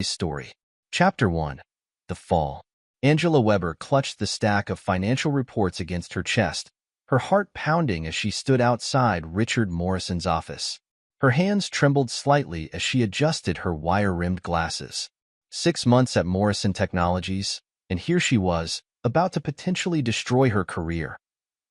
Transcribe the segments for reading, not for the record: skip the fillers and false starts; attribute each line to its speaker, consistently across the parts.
Speaker 1: Story. Chapter 1. The Fall. Angela Weber clutched the stack of financial reports against her chest, her heart pounding as she stood outside Richard Morrison's office. Her hands trembled slightly as she adjusted her wire-rimmed glasses. 6 months at Morrison Technologies, and here she was, about to potentially destroy her career,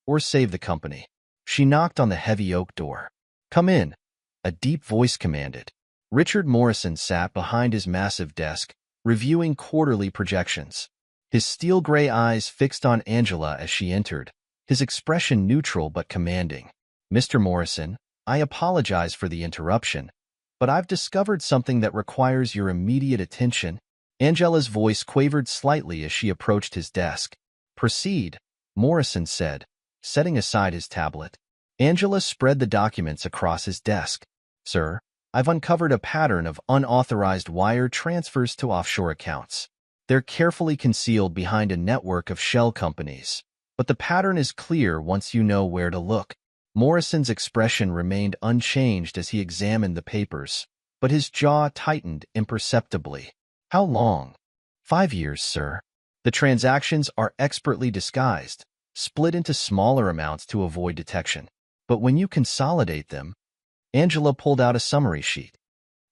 Speaker 1: or save the company. She knocked on the heavy oak door. "Come in," a deep voice commanded. Richard Morrison sat behind his massive desk, reviewing quarterly projections. His steel-gray eyes fixed on Angela as she entered, his expression neutral but commanding. "Mr. Morrison, I apologize for the interruption, but I've discovered something that requires your immediate attention." Angela's voice quavered slightly as she approached his desk. "Proceed," Morrison said, setting aside his tablet. Angela spread the documents across his desk. "Sir, I've uncovered a pattern of unauthorized wire transfers to offshore accounts. They're carefully concealed behind a network of shell companies, but the pattern is clear once you know where to look." Morrison's expression remained unchanged as he examined the papers, but his jaw tightened imperceptibly. "How long?" "5 years, sir. The transactions are expertly disguised, split into smaller amounts to avoid detection. But when you consolidate them..." Angela pulled out a summary sheet.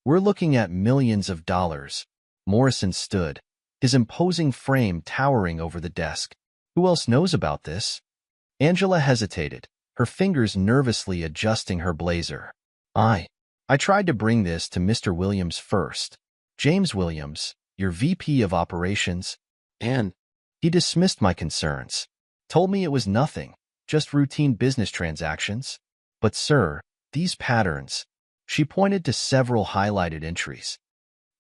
Speaker 1: "We're looking at millions of dollars." Morrison stood, his imposing frame towering over the desk. "Who else knows about this?" Angela hesitated, her fingers nervously adjusting her blazer. I tried to bring this to Mr. Williams first. James Williams, your VP of Operations, and he dismissed my concerns. Told me it was nothing, just routine business transactions. But sir, these patterns..." She pointed to several highlighted entries.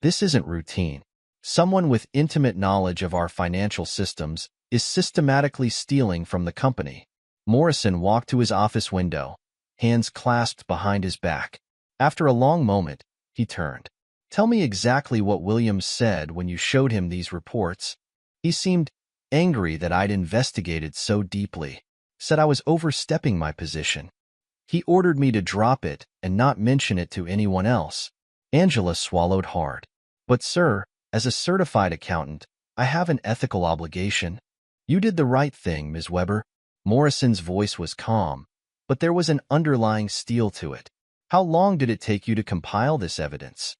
Speaker 1: "This isn't routine. Someone with intimate knowledge of our financial systems is systematically stealing from the company." Morrison walked to his office window, hands clasped behind his back. After a long moment, he turned. "Tell me exactly what Williams said when you showed him these reports." "He seemed angry that I'd investigated so deeply. Said I was overstepping my position. He ordered me to drop it and not mention it to anyone else." Angela swallowed hard. "But sir, as a certified accountant, I have an ethical obligation." "You did the right thing, Ms. Weber." Morrison's voice was calm, but there was an underlying steel to it. "How long did it take you to compile this evidence?"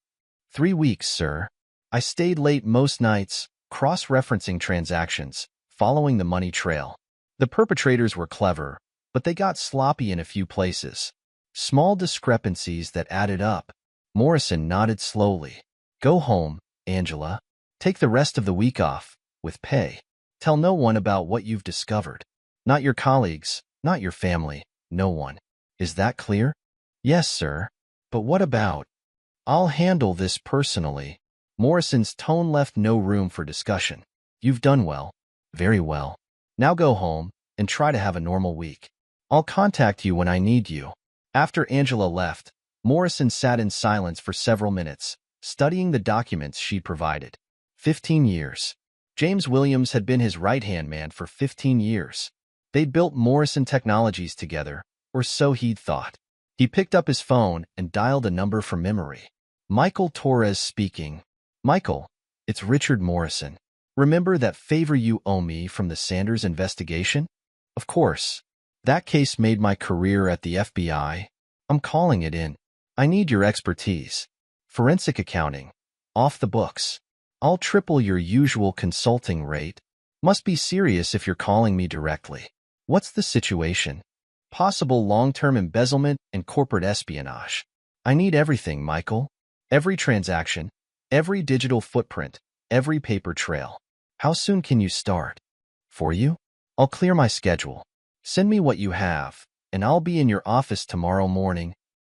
Speaker 1: 3 weeks, sir. I stayed late most nights, cross-referencing transactions, following the money trail. The perpetrators were clever, but they got sloppy in a few places. Small discrepancies that added up." Morrison nodded slowly. "Go home, Angela. Take the rest of the week off, with pay. Tell no one about what you've discovered. Not your colleagues, not your family, no one. Is that clear?" "Yes, sir. But what about..." "I'll handle this personally." Morrison's tone left no room for discussion. "You've done well. Very well. Now go home and try to have a normal week. I'll contact you when I need you." After Angela left, Morrison sat in silence for several minutes, studying the documents she'd provided. 15 years. James Williams had been his right-hand man for 15 years. They'd built Morrison Technologies together, or so he'd thought. He picked up his phone and dialed a number from memory. "Michael Torres speaking." "Michael, it's Richard Morrison. Remember that favor you owe me from the Sanders investigation?" "Of course. That case made my career at the FBI. I'm calling it in. I need your expertise. Forensic accounting. Off the books. I'll triple your usual consulting rate. Must be serious if you're calling me directly." "What's the situation?" "Possible long-term embezzlement and corporate espionage. I need everything, Michael. Every transaction, every digital footprint, every paper trail." "How soon can you start?" "For you? I'll clear my schedule. Send me what you have, and I'll be in your office tomorrow morning."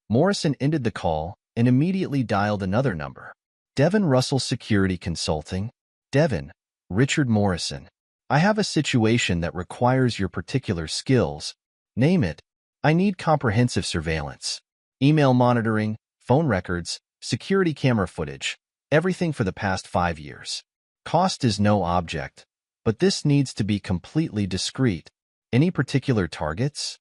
Speaker 1: Morrison ended the call and immediately dialed another number. "Devin Russell Security Consulting." "Devin, Richard Morrison. I have a situation that requires your particular skills." "Name it." "I need comprehensive surveillance. Email monitoring, phone records, security camera footage, everything for the past 5 years. Cost is no object, but this needs to be completely discreet. Any particular targets?"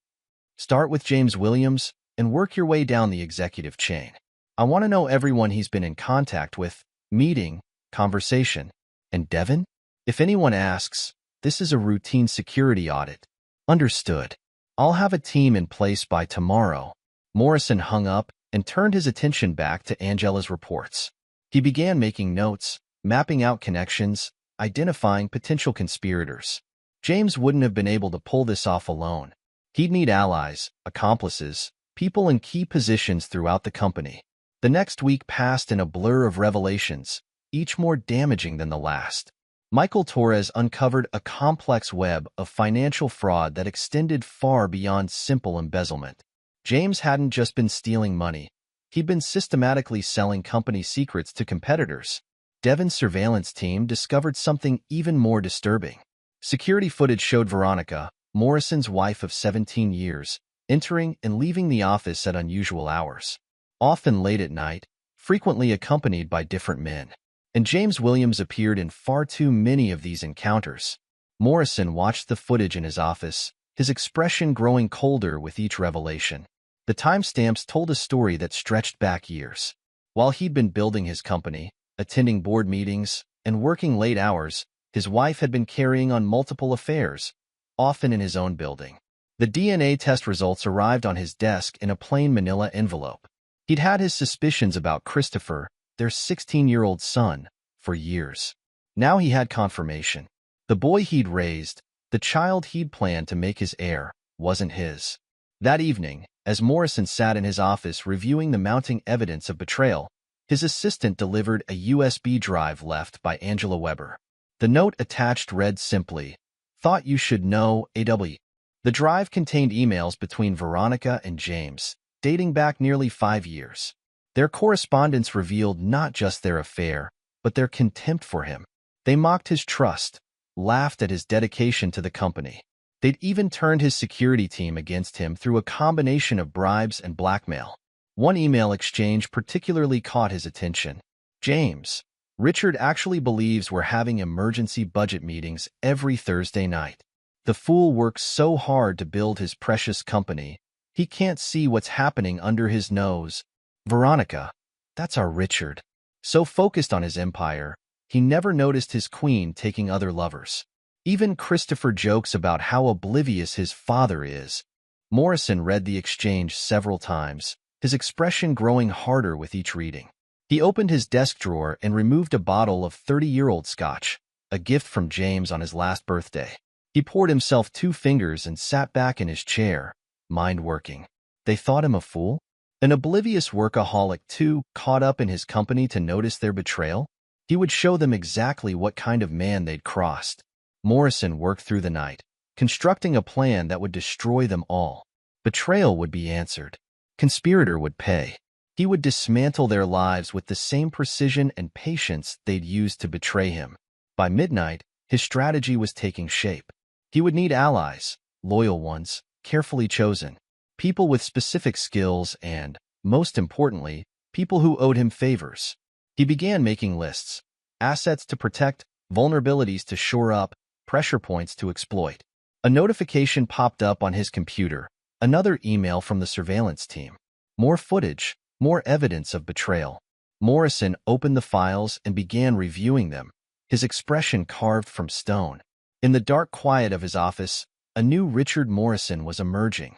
Speaker 1: "Start with James Williams and work your way down the executive chain. I want to know everyone he's been in contact with, meeting, conversation. And Devin? If anyone asks, this is a routine security audit. Understood. I'll have a team in place by tomorrow. Morrison hung up and turned his attention back to Angela's reports. He began making notes, mapping out connections, identifying potential conspirators. James wouldn't have been able to pull this off alone. He'd need allies, accomplices, people in key positions throughout the company. The next week passed in a blur of revelations, each more damaging than the last. Michael Torres uncovered a complex web of financial fraud that extended far beyond simple embezzlement. James hadn't just been stealing money. He'd been systematically selling company secrets to competitors. Devin's surveillance team discovered something even more disturbing. Security footage showed Veronica, Morrison's wife of 17 years, entering and leaving the office at unusual hours, often late at night, frequently accompanied by different men. And James Williams appeared in far too many of these encounters. Morrison watched the footage in his office, his expression growing colder with each revelation. The timestamps told a story that stretched back years. While he'd been building his company, attending board meetings, and working late hours, his wife had been carrying on multiple affairs, often in his own building. The DNA test results arrived on his desk in a plain manila envelope. He'd had his suspicions about Christopher, their 16-year-old son, for years. Now he had confirmation. The boy he'd raised, the child he'd planned to make his heir, wasn't his. That evening, as Morrison sat in his office reviewing the mounting evidence of betrayal, his assistant delivered a USB drive left by Angela Weber. The note attached read simply, "Thought you should know, AW." The drive contained emails between Veronica and James, dating back nearly 5 years. Their correspondence revealed not just their affair, but their contempt for him. They mocked his trust, laughed at his dedication to the company. They'd even turned his security team against him through a combination of bribes and blackmail. One email exchange particularly caught his attention. "James, Richard actually believes we're having emergency budget meetings every Thursday night. The fool works so hard to build his precious company, he can't see what's happening under his nose. Veronica, that's our Richard. So focused on his empire, he never noticed his queen taking other lovers. Even Christopher jokes about how oblivious his father is." Morrison read the exchange several times, his expression growing harder with each reading. He opened his desk drawer and removed a bottle of 30-year-old scotch, a gift from James on his last birthday. He poured himself 2 fingers and sat back in his chair, mind working. They thought him a fool? An oblivious workaholic too caught up in his company to notice their betrayal? He would show them exactly what kind of man they'd crossed. Morrison worked through the night, constructing a plan that would destroy them all. Betrayal would be answered. Conspirator would pay. He would dismantle their lives with the same precision and patience they'd used to betray him. By midnight, his strategy was taking shape. He would need allies, loyal ones, carefully chosen, people with specific skills and, most importantly, people who owed him favors. He began making lists, assets to protect, vulnerabilities to shore up, pressure points to exploit. A notification popped up on his computer, another email from the surveillance team. More footage, more evidence of betrayal. Morrison opened the files and began reviewing them, his expression carved from stone. In the dark quiet of his office, a new Richard Morrison was emerging,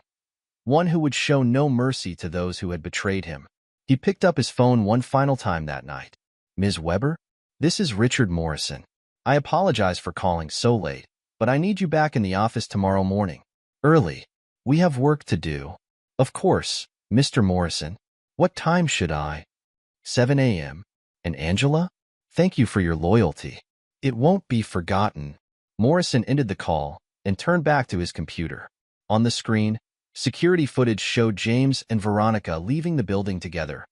Speaker 1: one who would show no mercy to those who had betrayed him. He picked up his phone one final time that night. "Ms. Weber? This is Richard Morrison. I apologize for calling so late, but I need you back in the office tomorrow morning. Early. We have work to do." "Of course, Mr. Morrison. What time should I?" 7 a.m. "And Angela? Thank you for your loyalty. It won't be forgotten." Morrison ended the call and turned back to his computer. On the screen, security footage showed James and Veronica leaving the building together,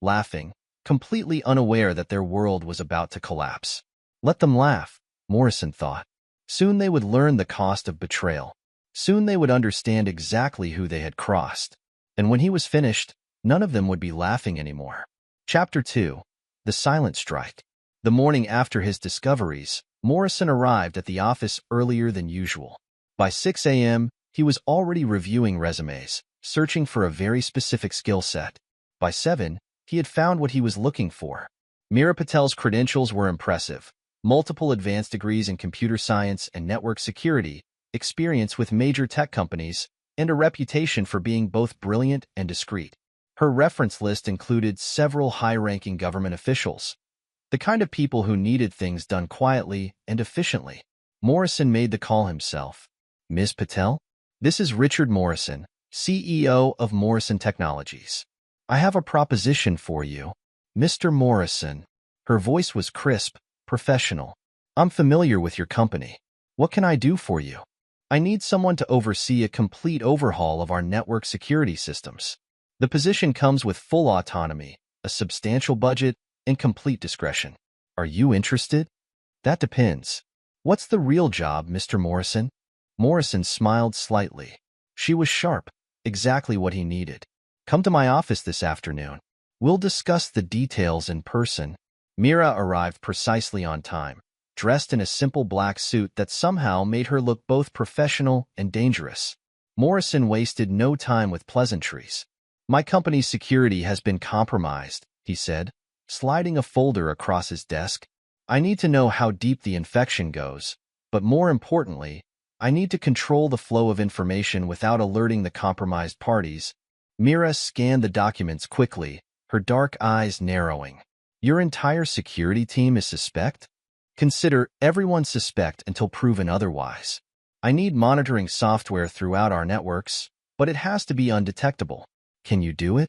Speaker 1: laughing, completely unaware that their world was about to collapse. Let them laugh, Morrison thought. Soon they would learn the cost of betrayal. Soon they would understand exactly who they had crossed. And when he was finished, none of them would be laughing anymore. Chapter 2. The Silent Strike. The morning after his discoveries, Morrison arrived at the office earlier than usual. By 6 a.m., he was already reviewing resumes, searching for a very specific skill set. By 7, he had found what he was looking for. Meera Patel's credentials were impressive. Multiple advanced degrees in computer science and network security, experience with major tech companies, and a reputation for being both brilliant and discreet. Her reference list included several high-ranking government officials, the kind of people who needed things done quietly and efficiently. Morrison made the call himself. Ms. Patel? This is Richard Morrison, CEO of Morrison Technologies. I have a proposition for you. Mr. Morrison. Her voice was crisp, professional. I'm familiar with your company. What can I do for you? I need someone to oversee a complete overhaul of our network security systems. The position comes with full autonomy, a substantial budget, and complete discretion. Are you interested? That depends. What's the real job, Mr. Morrison? Morrison smiled slightly. She was sharp, exactly what he needed. Come to my office this afternoon. We'll discuss the details in person. Meera arrived precisely on time, dressed in a simple black suit that somehow made her look both professional and dangerous. Morrison wasted no time with pleasantries. My company's security has been compromised, he said, sliding a folder across his desk. I need to know how deep the infection goes, but more importantly, I need to control the flow of information without alerting the compromised parties. Meera scanned the documents quickly, her dark eyes narrowing. Your entire security team is suspect? Consider everyone suspect until proven otherwise. I need monitoring software throughout our networks, but it has to be undetectable. Can you do it?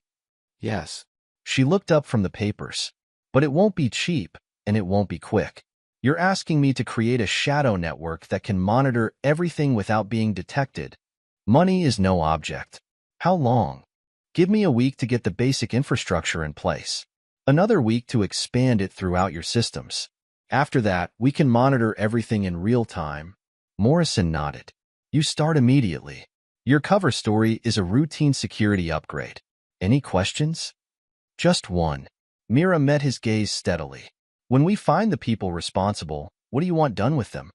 Speaker 2: Yes.
Speaker 1: She looked up from the papers. But it won't be cheap, and it won't be quick. You're asking me to create a shadow network that can monitor everything without being detected. Money is no object. How long? Give me a week to get the basic infrastructure in place. Another week to expand it throughout your systems. After that, we can monitor everything in real time. Morrison nodded. You start immediately. Your cover story is a routine security upgrade. Any questions? Just one. Meera met his gaze steadily. When we find the people responsible, what do you want done with them?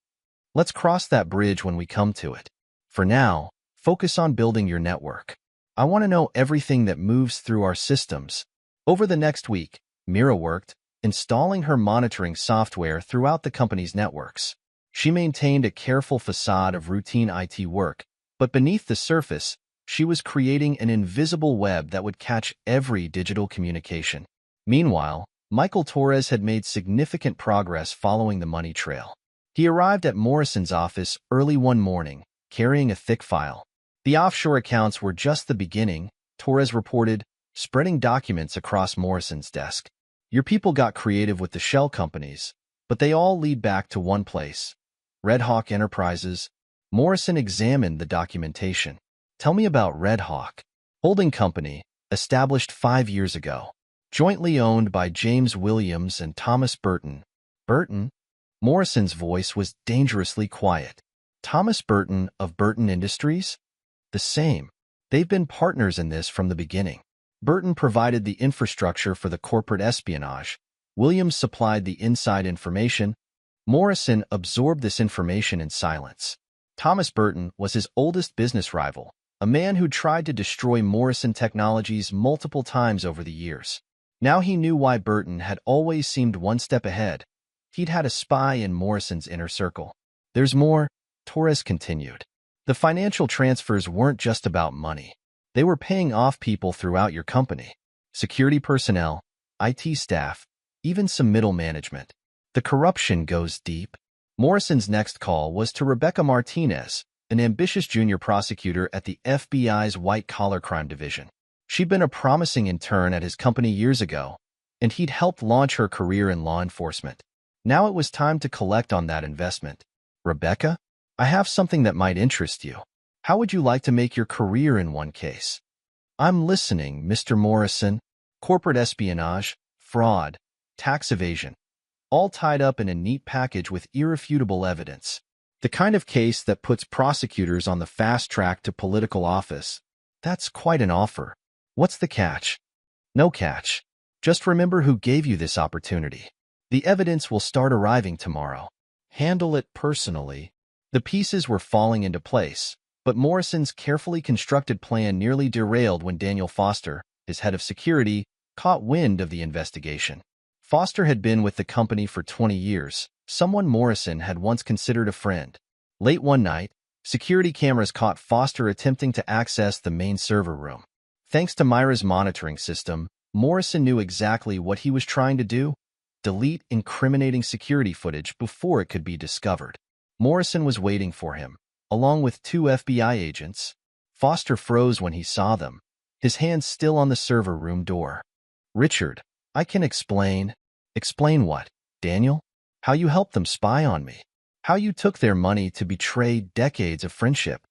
Speaker 1: Let's cross that bridge when we come to it. For now, focus on building your network. I want to know everything that moves through our systems. Over the next week, Meera worked, installing her monitoring software throughout the company's networks. She maintained a careful facade of routine IT work, but beneath the surface, she was creating an invisible web that would catch every digital communication. Meanwhile, Michael Torres had made significant progress following the money trail. He arrived at Morrison's office early one morning, carrying a thick file. The offshore accounts were just the beginning, Torres reported, spreading documents across Morrison's desk. Your people got creative with the shell companies, but they all lead back to one place. Red Hawk Enterprises. Morrison examined the documentation. Tell me about Red Hawk. Holding company, established 5 years ago. Jointly owned by James Williams and Thomas Burton. Burton? Morrison's voice was dangerously quiet. Thomas Burton of Burton Industries? The same. They've been partners in this from the beginning. Burton provided the infrastructure for the corporate espionage. Williams supplied the inside information. Morrison absorbed this information in silence. Thomas Burton was his oldest business rival, a man who tried to destroy Morrison Technologies multiple times over the years. Now he knew why Burton had always seemed one step ahead. He'd had a spy in Morrison's inner circle. There's more, Torres continued. The financial transfers weren't just about money. They were paying off people throughout your company. Security personnel, IT staff, even some middle management. The corruption goes deep. Morrison's next call was to Rebecca Martinez, an ambitious junior prosecutor at the FBI's white-collar crime division. She'd been a promising intern at his company years ago, and he'd helped launch her career in law enforcement. Now it was time to collect on that investment. Rebecca, I have something that might interest you. How would you like to make your career in one case? I'm listening, Mr. Morrison. Corporate espionage, fraud, tax evasion, all tied up in a neat package with irrefutable evidence. The kind of case that puts prosecutors on the fast track to political office. That's quite an offer. What's the catch? No catch. Just remember who gave you this opportunity. The evidence will start arriving tomorrow. Handle it personally. The pieces were falling into place, but Morrison's carefully constructed plan nearly derailed when Daniel Foster, his head of security, caught wind of the investigation. Foster had been with the company for 20 years, someone Morrison had once considered a friend. Late one night, security cameras caught Foster attempting to access the main server room. Thanks to Myra's monitoring system, Morrison knew exactly what he was trying to do: delete incriminating security footage before it could be discovered. Morrison was waiting for him, along with 2 FBI agents. Foster froze when he saw them, his hands still on the server room door. "Richard, I can explain." "Explain what, Daniel? How you helped them spy on me. How you took their money to betray decades of friendship."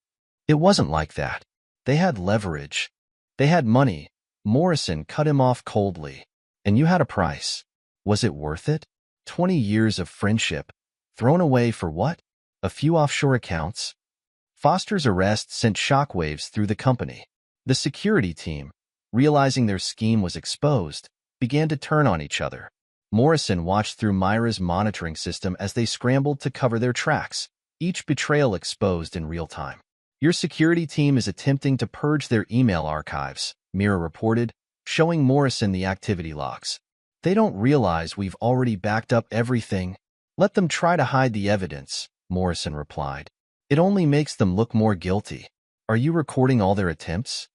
Speaker 1: "It wasn't like that. They had leverage. They had money." Morrison cut him off coldly. "And you had a price. Was it worth it? 20 years of friendship, thrown away for what? A few offshore accounts?" Foster's arrest sent shockwaves through the company. The security team, realizing their scheme was exposed, began to turn on each other. Morrison watched through Myra's monitoring system as they scrambled to cover their tracks, each betrayal exposed in real time. "Your security team is attempting to purge their email archives," Mira reported, showing Morrison the activity logs. "They don't realize we've already backed up everything." "Let them try to hide the evidence," Morrison replied. "It only makes them look more guilty." "Are you recording all their attempts?"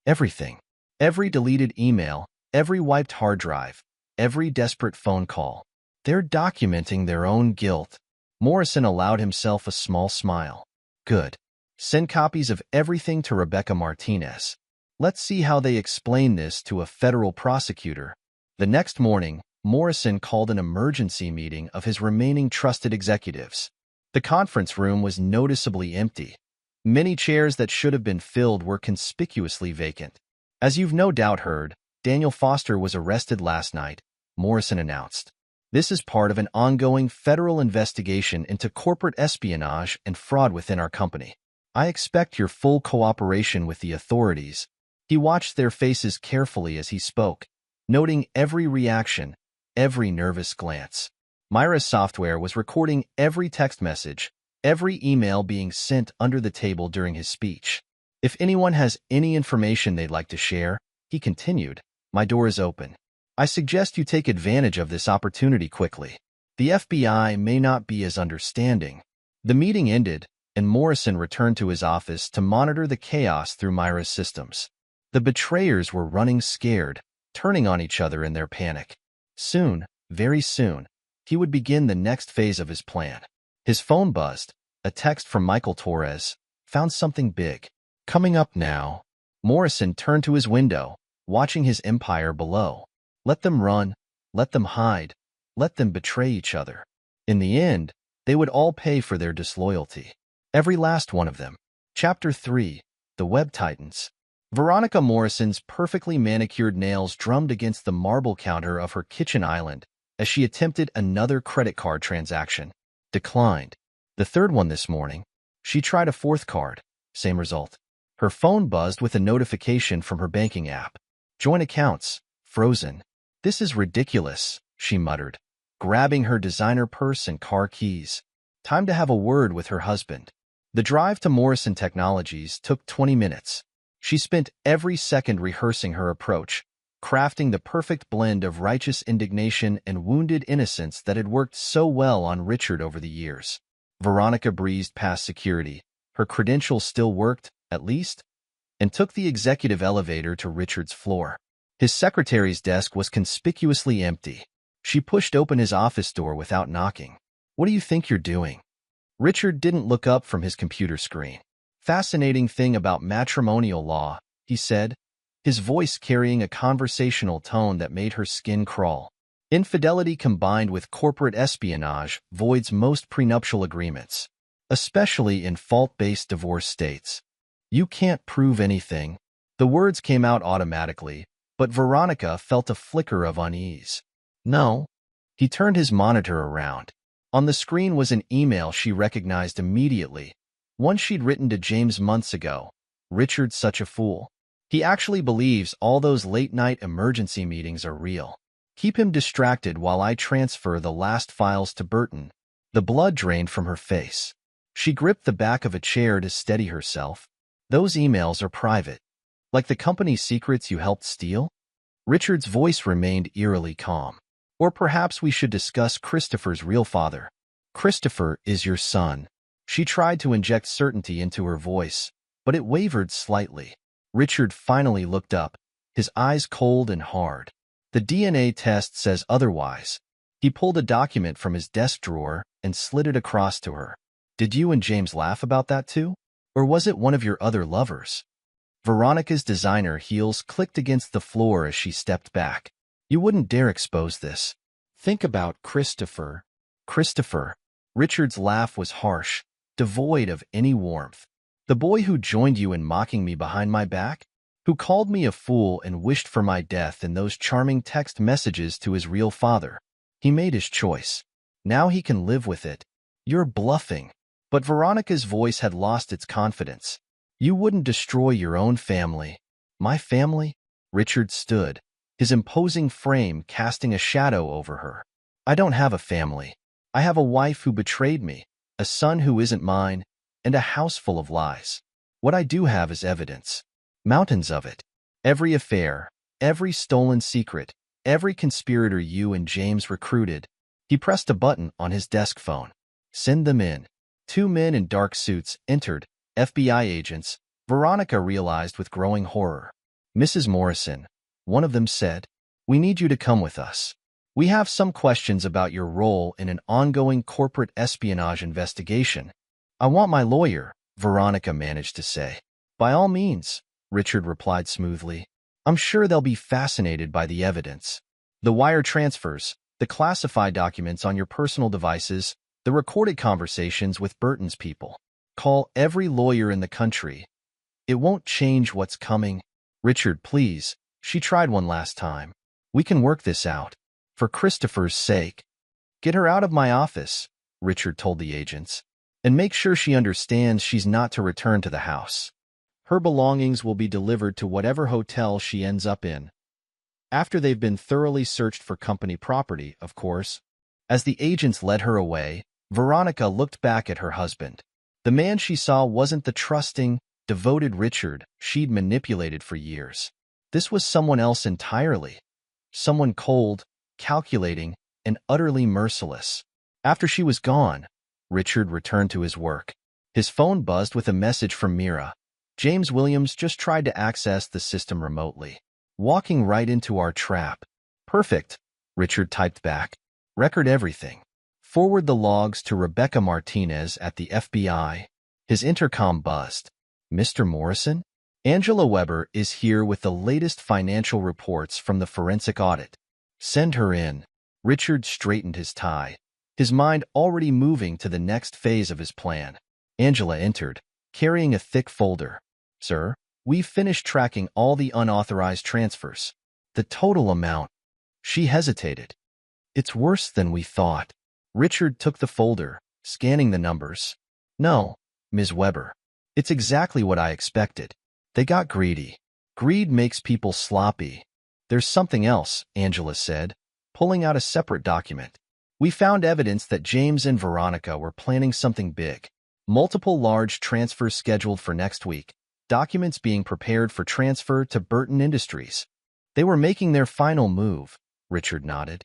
Speaker 1: "Everything. Every deleted email, every wiped hard drive, every desperate phone call. They're documenting their own guilt." Morrison allowed himself a small smile. "Good. Send copies of everything to Rebecca Martinez. Let's see how they explain this to a federal prosecutor." The next morning, Morrison called an emergency meeting of his remaining trusted executives. The conference room was noticeably empty. Many chairs that should have been filled were conspicuously vacant. "As you've no doubt heard, Daniel Foster was arrested last night," Morrison announced. "This is part of an ongoing federal investigation into corporate espionage and fraud within our company. I expect your full cooperation with the authorities." He watched their faces carefully as he spoke, noting every reaction, every nervous glance. Myra's software was recording every text message, every email being sent under the table during his speech. "If anyone has any information they'd like to share," he continued, "my door is open. I suggest you take advantage of this opportunity quickly. The FBI may not be as understanding." The meeting ended, and Morrison returned to his office to monitor the chaos through Myra's systems. The betrayers were running scared, turning on each other in their panic. Soon, very soon, he would begin the next phase of his plan. His phone buzzed. A text from Michael Torres. "Found something big. Coming up now." Morrison turned to his window, watching his empire below. Let them run, let them hide, let them betray each other. In the end, they would all pay for their disloyalty. Every last one of them. Chapter 3. The Web Titans. Veronica Morrison's perfectly manicured nails drummed against the marble counter of her kitchen island as she attempted another credit card transaction. Declined. The third one this morning. She tried a fourth card. Same result. Her phone buzzed with a notification from her banking app. Joint accounts. Frozen. "This is ridiculous," she muttered, grabbing her designer purse and car keys. Time to have a word with her husband. The drive to Morrison Technologies took 20 minutes. She spent every second rehearsing her approach, crafting the perfect blend of righteous indignation and wounded innocence that had worked so well on Richard over the years. Veronica breezed past security. Her credentials still worked, at least, and took the executive elevator to Richard's floor. His secretary's desk was conspicuously empty. She pushed open his office door without knocking. "What do you think you're doing?" Richard didn't look up from his computer screen. "Fascinating thing about matrimonial law," he said, his voice carrying a conversational tone that made her skin crawl. "Infidelity combined with corporate espionage voids most prenuptial agreements, especially in fault-based divorce states. You can't prove anything." The words came out automatically, but Veronica felt a flicker of unease. "No." He turned his monitor around. On the screen was an email she recognized immediately, one she'd written to James months ago. "Richard's such a fool. He actually believes all those late-night emergency meetings are real. Keep him distracted while I transfer the last files to Burton." The blood drained from her face. She gripped the back of a chair to steady herself. "Those emails are private. Like the company's secrets you helped steal?" Richard's voice remained eerily calm. Or perhaps we should discuss Christopher's real father. Christopher is your son. She tried to inject certainty into her voice, but it wavered slightly. Richard finally looked up, his eyes cold and hard. The DNA test says otherwise. He pulled a document from his desk drawer and slid it across to her. Did you and James laugh about that too? Or was it one of your other lovers? Veronica's designer heels clicked against the floor as she stepped back. You wouldn't dare expose this. Think about Christopher. Christopher. Richard's laugh was harsh, devoid of any warmth. The boy who joined you in mocking me behind my back? Who called me a fool and wished for my death in those charming text messages to his real father. He made his choice. Now he can live with it. You're bluffing. But Veronica's voice had lost its confidence. You wouldn't destroy your own family. My family? Richard stood, his imposing frame casting a shadow over her. I don't have a family. I have a wife who betrayed me, a son who isn't mine, and a house full of lies. What I do have is evidence. Mountains of it. Every affair, every stolen secret, every conspirator you and James recruited. He pressed a button on his desk phone. Send them in. 2 men in dark suits entered, FBI agents, Veronica realized with growing horror. Mrs. Morrison, one of them said, we need you to come with us. We have some questions about your role in an ongoing corporate espionage investigation. I want my lawyer, Veronica managed to say. By all means, Richard replied smoothly. I'm sure they'll be fascinated by the evidence. The wire transfers, the classified documents on your personal devices, the recorded conversations with Burton's people. Call every lawyer in the country. It won't change what's coming. Richard, please. She tried one last time. We can work this out. For Christopher's sake. Get her out of my office, Richard told the agents, and make sure she understands she's not to return to the house. Her belongings will be delivered to whatever hotel she ends up in. After they've been thoroughly searched for company property, of course. As the agents led her away, Veronica looked back at her husband. The man she saw wasn't the trusting, devoted Richard she'd manipulated for years. This was someone else entirely. Someone cold, calculating, and utterly merciless. After she was gone, Richard returned to his work. His phone buzzed with a message from Mira. James Williams just tried to access the system remotely. Walking right into our trap. Perfect, Richard typed back. Record everything. Forward the logs to Rebecca Martinez at the FBI. His intercom buzzed. Mr. Morrison? Angela Weber is here with the latest financial reports from the forensic audit. Send her in. Richard straightened his tie, his mind already moving to the next phase of his plan. Angela entered, carrying a thick folder. Sir, we've finished tracking all the unauthorized transfers. The total amount. She hesitated. It's worse than we thought. Richard took the folder, scanning the numbers. No, Ms. Weber. It's exactly what I expected. They got greedy. Greed makes people sloppy. There's something else, Angela said, pulling out a separate document. We found evidence that James and Veronica were planning something big. Multiple large transfers scheduled for next week. Documents being prepared for transfer to Burton Industries. They were making their final move, Richard nodded.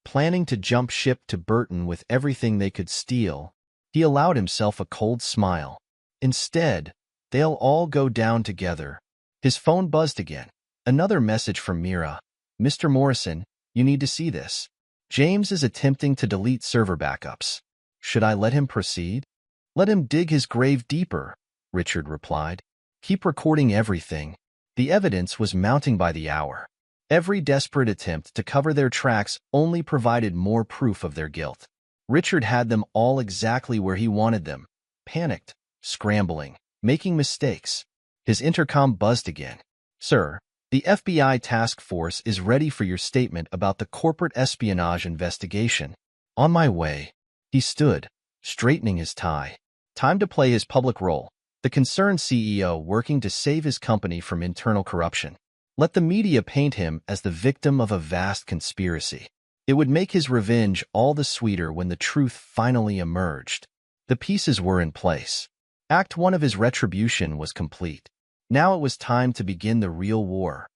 Speaker 1: Planning to jump ship to Burton with everything they could steal, he allowed himself a cold smile. Instead, they'll all go down together. His phone buzzed again. Another message from Mira. Mr. Morrison, you need to see this. James is attempting to delete server backups. Should I let him proceed? Let him dig his grave deeper, Richard replied. Keep recording everything. The evidence was mounting by the hour. Every desperate attempt to cover their tracks only provided more proof of their guilt. Richard had them all exactly where he wanted them. Panicked, scrambling, making mistakes. His intercom buzzed again. Sir, the FBI task force is ready for your statement about the corporate espionage investigation. On my way. He stood, straightening his tie. Time to play his public role. The concerned CEO working to save his company from internal corruption. Let the media paint him as the victim of a vast conspiracy. It would make his revenge all the sweeter when the truth finally emerged. The pieces were in place. Act 1 of his retribution was complete. Now it was time to begin the real war.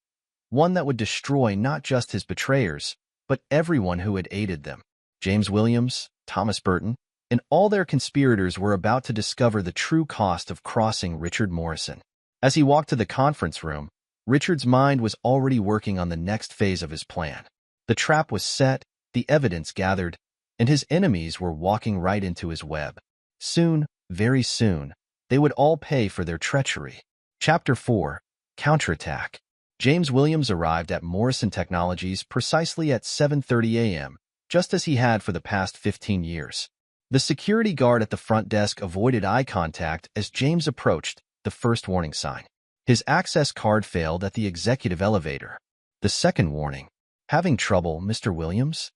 Speaker 1: One that would destroy not just his betrayers, but everyone who had aided them. James Williams, Thomas Burton, and all their conspirators were about to discover the true cost of crossing Richard Morrison. As he walked to the conference room, Richard's mind was already working on the next phase of his plan. The trap was set, the evidence gathered, and his enemies were walking right into his web. Soon, very soon, they would all pay for their treachery. Chapter 4. Counterattack. James Williams arrived at Morrison Technologies precisely at 7:30 a.m., just as he had for the past 15 years. The security guard at the front desk avoided eye contact as James approached, the first warning sign. His access card failed at the executive elevator. The second warning. Having trouble, Mr. Williams?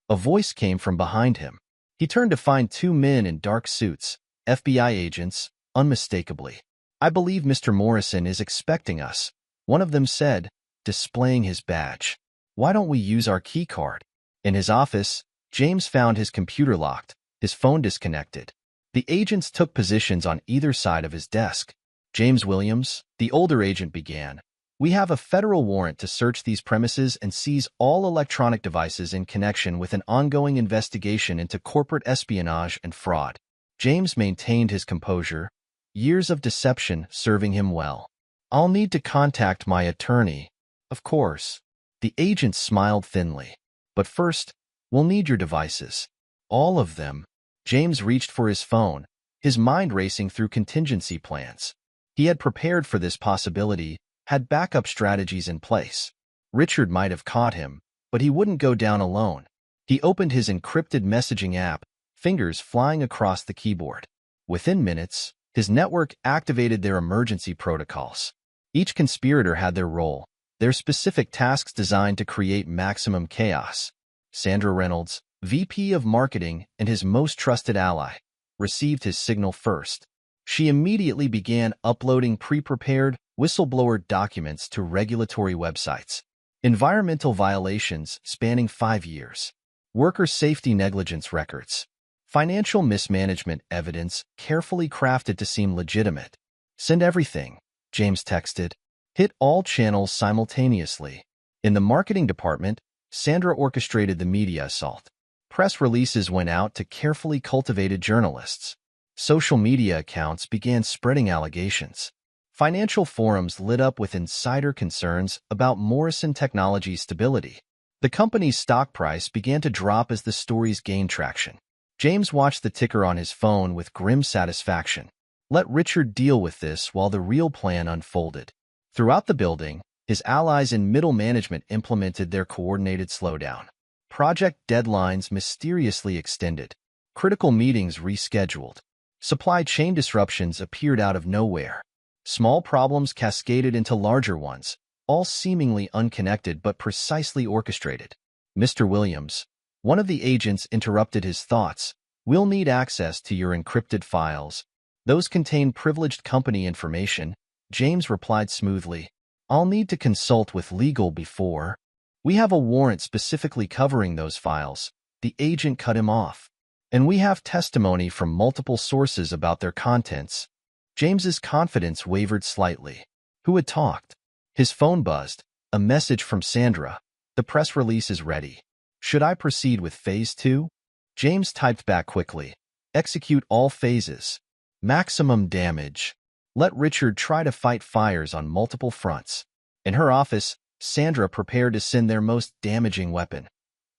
Speaker 1: A voice came from behind him. He turned to find two men in dark suits, FBI agents, unmistakably. I believe Mr. Morrison is expecting us, one of them said, displaying his badge. Why don't we use our key card? In his office, James found his computer locked, his phone disconnected. The agents took positions on either side of his desk. James Williams, the older agent, began. We have a federal warrant to search these premises and seize all electronic devices in connection with an ongoing investigation into corporate espionage and fraud. James maintained his composure, years of deception serving him well. I'll need to contact my attorney. Of course. The agent smiled thinly. But first, we'll need your devices. All of them. James reached for his phone, his mind racing through contingency plans. He had prepared for this possibility, had backup strategies in place. Richard might have caught him, but he wouldn't go down alone. He opened his encrypted messaging app, fingers flying across the keyboard. Within minutes, his network activated their emergency protocols. Each conspirator had their role, their specific tasks designed to create maximum chaos. Sandra Reynolds, VP of Marketing and his most trusted ally, received his signal first. She immediately began uploading pre-prepared, whistleblower documents to regulatory websites. Environmental violations spanning 5 years. Worker safety negligence records. Financial mismanagement evidence carefully crafted to seem legitimate. Send everything, James texted. Hit all channels simultaneously. In the marketing department, Sandra orchestrated the media assault. Press releases went out to carefully cultivated journalists. Social media accounts began spreading allegations. Financial forums lit up with insider concerns about Morrison Technologies' stability. The company's stock price began to drop as the stories gained traction. James watched the ticker on his phone with grim satisfaction. Let Richard deal with this while the real plan unfolded. Throughout the building, his allies in middle management implemented their coordinated slowdown. Project deadlines mysteriously extended. Critical meetings rescheduled. Supply chain disruptions appeared out of nowhere. Small problems cascaded into larger ones, all seemingly unconnected but precisely orchestrated. Mr. Williams, one of the agents, interrupted his thoughts. We'll need access to your encrypted files. Those contain privileged company information, James replied smoothly. I'll need to consult with legal before. We have a warrant specifically covering those files. The agent cut him off. And we have testimony from multiple sources about their contents. James's confidence wavered slightly. Who had talked? His phone buzzed. A message from Sandra. The press release is ready. Should I proceed with Phase 2? James typed back quickly. Execute all phases. Maximum damage. Let Richard try to fight fires on multiple fronts. In her office, Sandra prepared to send their most damaging weapon.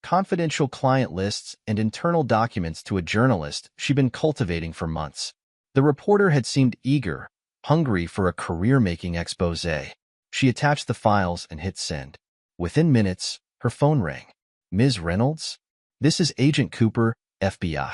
Speaker 1: Confidential client lists and internal documents to a journalist she'd been cultivating for months. The reporter had seemed eager, hungry for a career-making expose. She attached the files and hit send. Within minutes, her phone rang. Ms. Reynolds? This is Agent Cooper, FBI.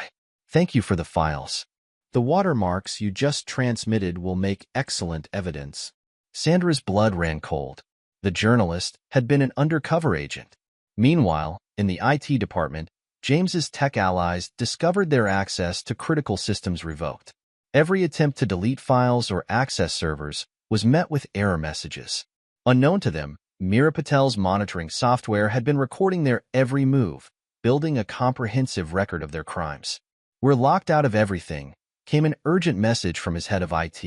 Speaker 1: Thank you for the files. The watermarks you just transmitted will make excellent evidence. Sandra's blood ran cold. The journalist had been an undercover agent. Meanwhile, in the IT department, James's tech allies discovered their access to critical systems revoked. Every attempt to delete files or access servers was met with error messages. Unknown to them, Meera Patel's monitoring software had been recording their every move, building a comprehensive record of their crimes. We're locked out of everything, came an urgent message from his head of IT.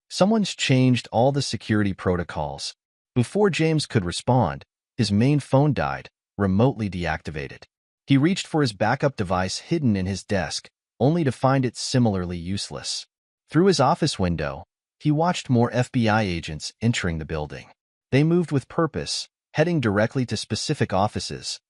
Speaker 1: Someone's changed all the security protocols. Before James could respond, his main phone died, remotely deactivated. He reached for his backup device hidden in his desk, only to find it similarly useless. Through his office window, he watched more FBI agents entering the building. They moved with purpose, heading directly to specific offices,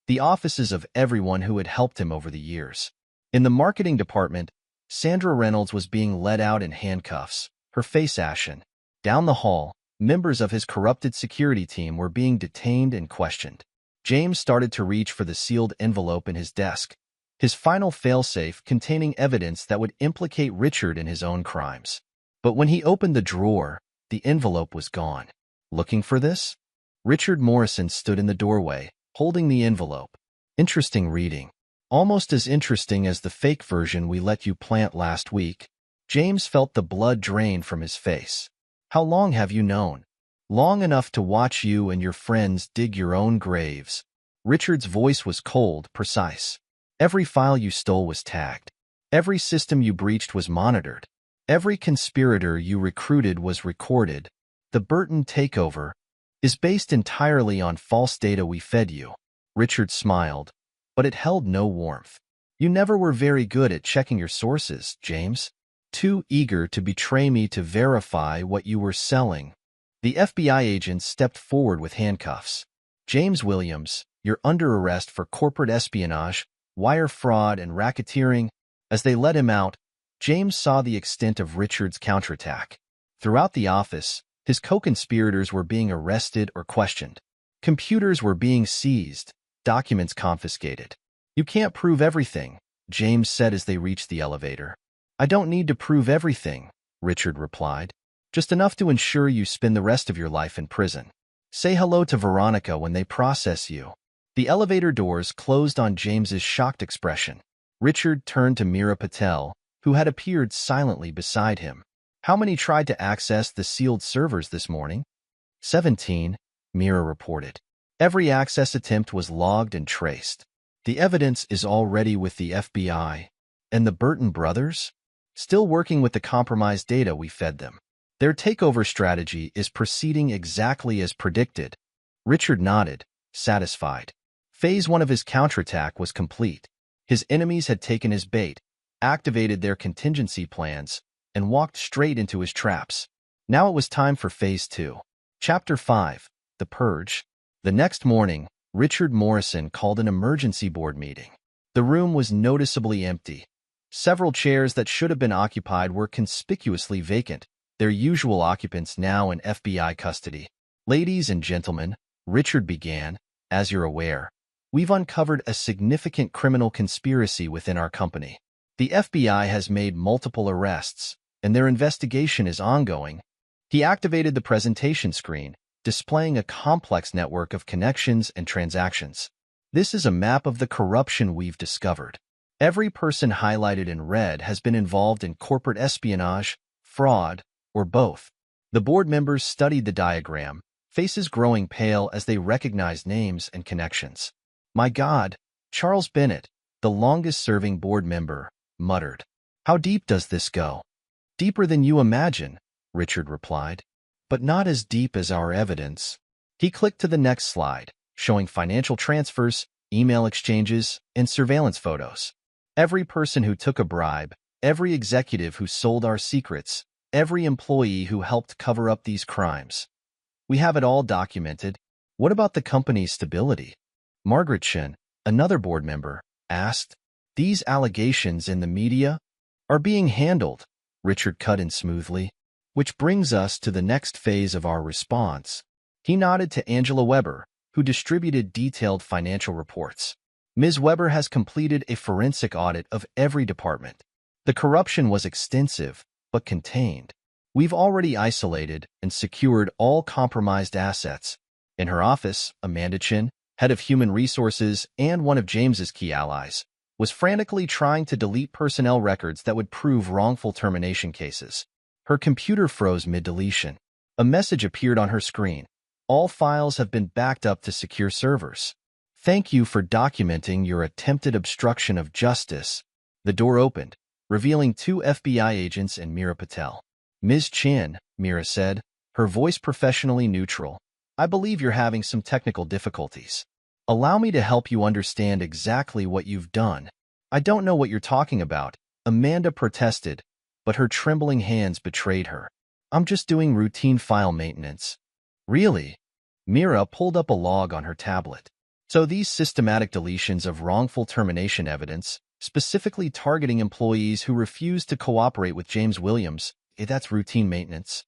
Speaker 1: the offices of everyone who had helped him over the years. In the marketing department, Sandra Reynolds was being led out in handcuffs, her face ashen. Down the hall, members of his corrupted security team were being detained and questioned. James started to reach for the sealed envelope in his desk, his final failsafe containing evidence that would implicate Richard in his own crimes. But when he opened the drawer, the envelope was gone. Looking for this? Richard Morrison stood in the doorway, holding the envelope. Interesting reading. Almost as interesting as the fake version we let you plant last week. James felt the blood drain from his face. How long have you known? Long enough to watch you and your friends dig your own graves. Richard's voice was cold, precise. Every file you stole was tagged. Every system you breached was monitored. Every conspirator you recruited was recorded. The Burton takeover is based entirely on false data we fed you. Richard smiled, but it held no warmth. You never were very good at checking your sources, James. Too eager to betray me to verify what you were selling. The FBI agents stepped forward with handcuffs. James Williams, you're under arrest for corporate espionage, wire fraud, and racketeering. As they let him out, James saw the extent of Richard's counterattack. Throughout the office, his co-conspirators were being arrested or questioned. Computers were being seized, documents confiscated. You can't prove everything, James said as they reached the elevator. I don't need to prove everything, Richard replied. Just enough to ensure you spend the rest of your life in prison. Say hello to Veronica when they process you. The elevator doors closed on James's shocked expression. Richard turned to Meera Patel, who had appeared silently beside him. How many tried to access the sealed servers this morning? 17, Meera reported. Every access attempt was logged and traced. The evidence is already with the FBI. And the Burton brothers? Still working with the compromised data we fed them. Their takeover strategy is proceeding exactly as predicted. Richard nodded, satisfied. Phase 1 of his counterattack was complete. His enemies had taken his bait, activated their contingency plans, and walked straight into his traps. Now it was time for Phase 2. Chapter 5, The Purge. The next morning, Richard Morrison called an emergency board meeting. The room was noticeably empty. Several chairs that should have been occupied were conspicuously vacant, their usual occupants now in FBI custody. Ladies and gentlemen, Richard began, as you're aware, we've uncovered a significant criminal conspiracy within our company. The FBI has made multiple arrests, and their investigation is ongoing. He activated the presentation screen, displaying a complex network of connections and transactions. This is a map of the corruption we've discovered. Every person highlighted in red has been involved in corporate espionage, fraud, or both. The board members studied the diagram, faces growing pale as they recognized names and connections. My God, Charles Bennett, the longest-serving board member, muttered. How deep does this go? Deeper than you imagine, Richard replied. But not as deep as our evidence. He clicked to the next slide, showing financial transfers, email exchanges, and surveillance photos. Every person who took a bribe, every executive who sold our secrets, every employee who helped cover up these crimes. We have it all documented. What about the company's stability? Margaret Shin, another board member, asked. These allegations in the media are being handled, Richard cut in smoothly, which brings us to the next phase of our response. He nodded to Angela Weber, who distributed detailed financial reports. Ms. Weber has completed a forensic audit of every department. The corruption was extensive, but contained. We've already isolated and secured all compromised assets. In her office, Amanda Chin, head of human resources and one of James's key allies, was frantically trying to delete personnel records that would prove wrongful termination cases. Her computer froze mid-deletion. A message appeared on her screen. All files have been backed up to secure servers. Thank you for documenting your attempted obstruction of justice. The door opened, revealing 2 FBI agents and Meera Patel. Ms. Chin, Meera said, her voice professionally neutral. I believe you're having some technical difficulties. Allow me to help you understand exactly what you've done. I don't know what you're talking about, Amanda protested, but her trembling hands betrayed her. I'm just doing routine file maintenance. Really? Mira pulled up a log on her tablet. So these systematic deletions of wrongful termination evidence, specifically targeting employees who refused to cooperate with James Williams, that's routine maintenance.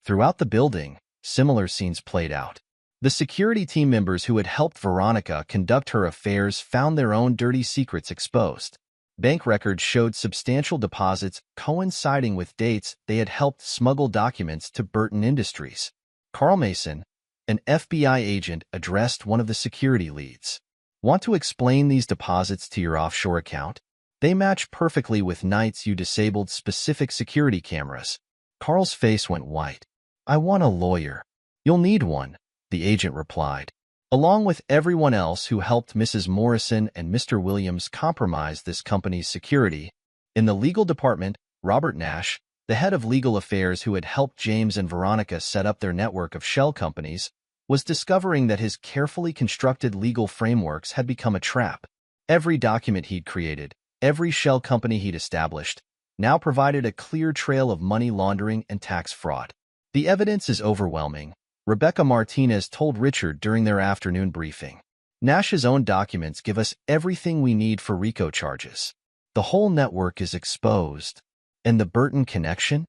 Speaker 1: Throughout the building, similar scenes played out. The security team members who had helped Veronica conduct her affairs found their own dirty secrets exposed. Bank records showed substantial deposits coinciding with dates they had helped smuggle documents to Burton Industries. Carl Mason, an FBI agent, addressed one of the security leads. Want to explain these deposits to your offshore account? They match perfectly with nights you disabled specific security cameras. Carl's face went white. I want a lawyer. You'll need one, the agent replied. Along with everyone else who helped Mrs. Morrison and Mr. Williams compromise this company's security. In the legal department, Robert Nash, the head of legal affairs who had helped James and Veronica set up their network of shell companies, was discovering that his carefully constructed legal frameworks had become a trap. Every document he'd created, every shell company he'd established, now provided a clear trail of money laundering and tax fraud. The evidence is overwhelming, Rebecca Martinez told Richard during their afternoon briefing. Nash's own documents give us everything we need for RICO charges. The whole network is exposed. And the Burton connection?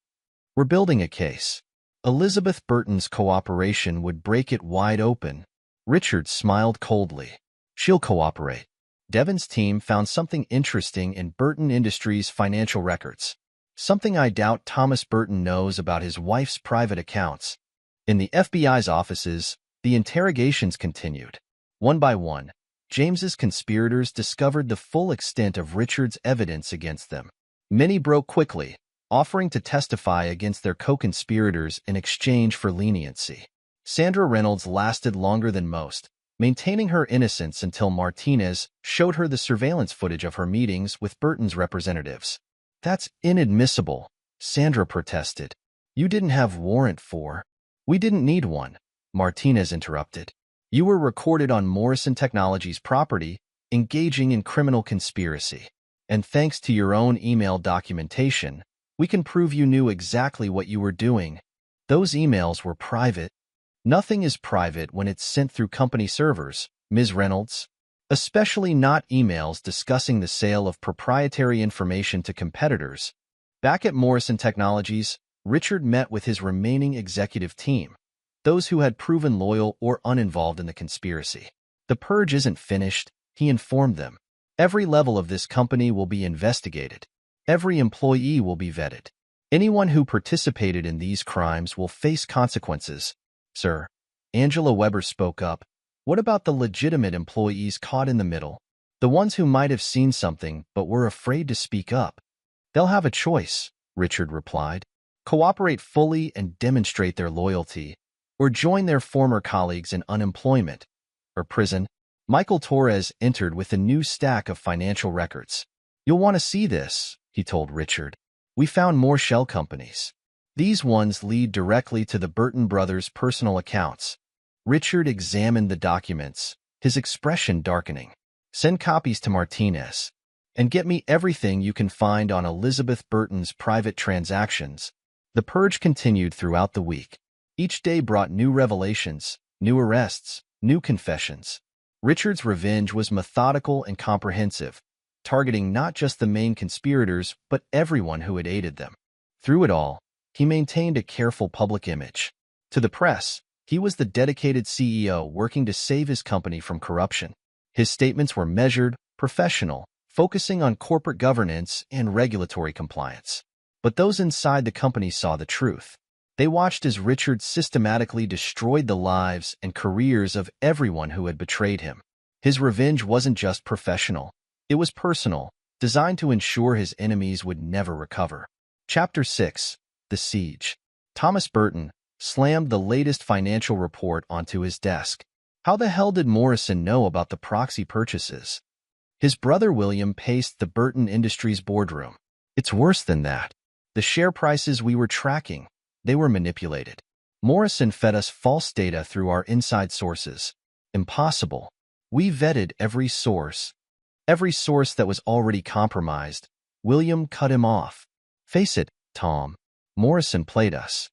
Speaker 1: We're building a case. Elizabeth Burton's cooperation would break it wide open. Richard smiled coldly. She'll cooperate. Devon's team found something interesting in Burton Industries' financial records. Something I doubt Thomas Burton knows about his wife's private accounts. In the FBI's offices, the interrogations continued. One by one, James's conspirators discovered the full extent of Richard's evidence against them. Many broke quickly, offering to testify against their co-conspirators in exchange for leniency. Sandra Reynolds lasted longer than most, maintaining her innocence until Martinez showed her the surveillance footage of her meetings with Burton's representatives. That's inadmissible, Sandra protested. You didn't have warrant for. We didn't need one, Martinez interrupted. You were recorded on Morrison Technologies' property, engaging in criminal conspiracy. And thanks to your own email documentation, we can prove you knew exactly what you were doing. Those emails were private. Nothing is private when it's sent through company servers, Ms. Reynolds. Especially not emails discussing the sale of proprietary information to competitors. Back at Morrison Technologies, Richard met with his remaining executive team, those who had proven loyal or uninvolved in the conspiracy. The purge isn't finished, he informed them. Every level of this company will be investigated. Every employee will be vetted. Anyone who participated in these crimes will face consequences. Sir, Angela Weber spoke up. What about the legitimate employees caught in the middle? The ones who might have seen something but were afraid to speak up? They'll have a choice, Richard replied. Cooperate fully and demonstrate their loyalty, or join their former colleagues in unemployment or prison. Michael Torres entered with a new stack of financial records. You'll want to see this, he told Richard. We found more shell companies. These ones lead directly to the Burton brothers' personal accounts. Richard examined the documents, his expression darkening. Send copies to Martinez. And get me everything you can find on Elizabeth Burton's private transactions. The purge continued throughout the week. Each day brought new revelations, new arrests, new confessions. Richard's revenge was methodical and comprehensive, targeting not just the main conspirators but everyone who had aided them. Through it all, he maintained a careful public image. To the press, he was the dedicated CEO working to save his company from corruption. His statements were measured, professional, focusing on corporate governance and regulatory compliance. But those inside the company saw the truth. They watched as Richard systematically destroyed the lives and careers of everyone who had betrayed him. His revenge wasn't just professional. It was personal, designed to ensure his enemies would never recover. Chapter 6. The Siege. Thomas Burton slammed the latest financial report onto his desk. How the hell did Morrison know about the proxy purchases? His brother William paced the Burton Industries boardroom. It's worse than that. The share prices we were tracking, they were manipulated. Morrison fed us false data through our inside sources. Impossible. We vetted every source that was already compromised. William cut him off. Face it, Tom. Morrison played us.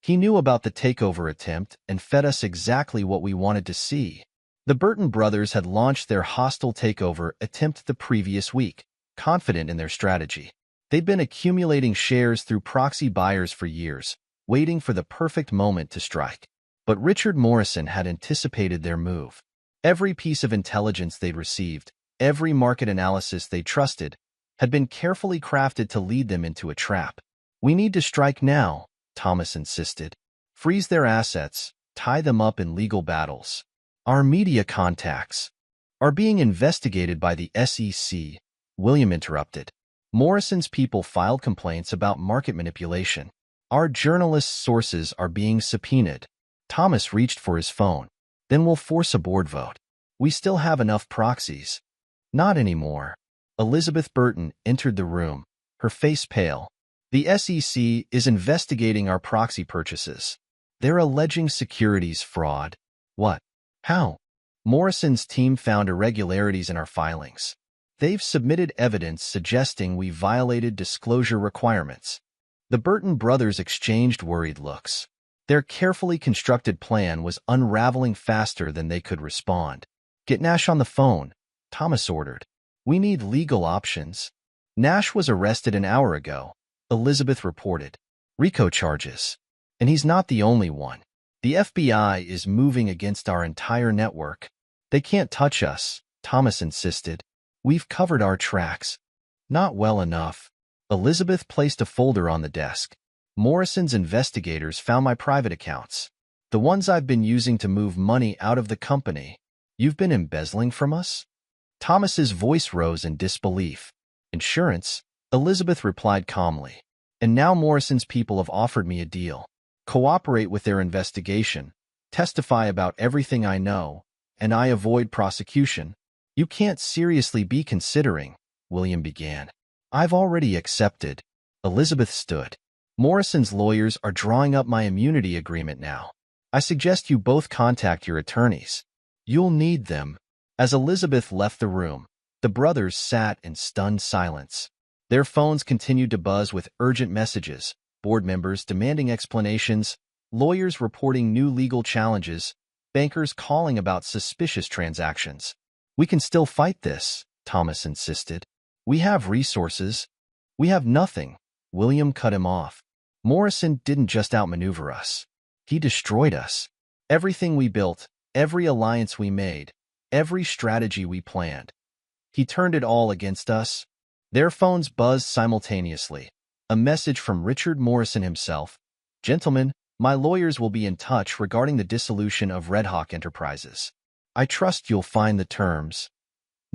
Speaker 1: He knew about the takeover attempt and fed us exactly what we wanted to see. The Burton brothers had launched their hostile takeover attempt the previous week, confident in their strategy. They'd been accumulating shares through proxy buyers for years, waiting for the perfect moment to strike. But Richard Morrison had anticipated their move. Every piece of intelligence they'd received, every market analysis they trusted, had been carefully crafted to lead them into a trap. We need to strike now, Thomas insisted. Freeze their assets, tie them up in legal battles. Our media contacts are being investigated by the SEC, William interrupted. Morrison's people filed complaints about market manipulation. Our journalists' sources are being subpoenaed. Thomas reached for his phone. Then we'll force a board vote. We still have enough proxies. Not anymore. Elizabeth Burton entered the room, her face pale. The SEC is investigating our proxy purchases. They're alleging securities fraud. What? How? Morrison's team found irregularities in our filings. They've submitted evidence suggesting we violated disclosure requirements. The Burton brothers exchanged worried looks. Their carefully constructed plan was unraveling faster than they could respond. Get Nash on the phone, Thomas ordered. We need legal options. Nash was arrested an hour ago, Elizabeth reported. RICO charges. And he's not the only one. The FBI is moving against our entire network. They can't touch us, Thomas insisted. We've covered our tracks. Not well enough. Elizabeth placed a folder on the desk. Morrison's investigators found my private accounts. The ones I've been using to move money out of the company. You've been embezzling from us? Thomas's voice rose in disbelief. Insurance? Elizabeth replied calmly. And now Morrison's people have offered me a deal. Cooperate with their investigation, testify about everything I know, and I avoid prosecution. You can't seriously be considering, William began. I've already accepted. Elizabeth stood. Morrison's lawyers are drawing up my immunity agreement now. I suggest you both contact your attorneys. You'll need them. As Elizabeth left the room, the brothers sat in stunned silence. Their phones continued to buzz with urgent messages, board members demanding explanations, lawyers reporting new legal challenges, bankers calling about suspicious transactions. We can still fight this, Thomas insisted. We have resources. We have nothing. William cut him off. Morrison didn't just outmaneuver us. He destroyed us. Everything we built, every alliance we made, every strategy we planned. He turned it all against us. Their phones buzzed simultaneously. A message from Richard Morrison himself. Gentlemen, my lawyers will be in touch regarding the dissolution of Red Hawk Enterprises. I trust you'll find the terms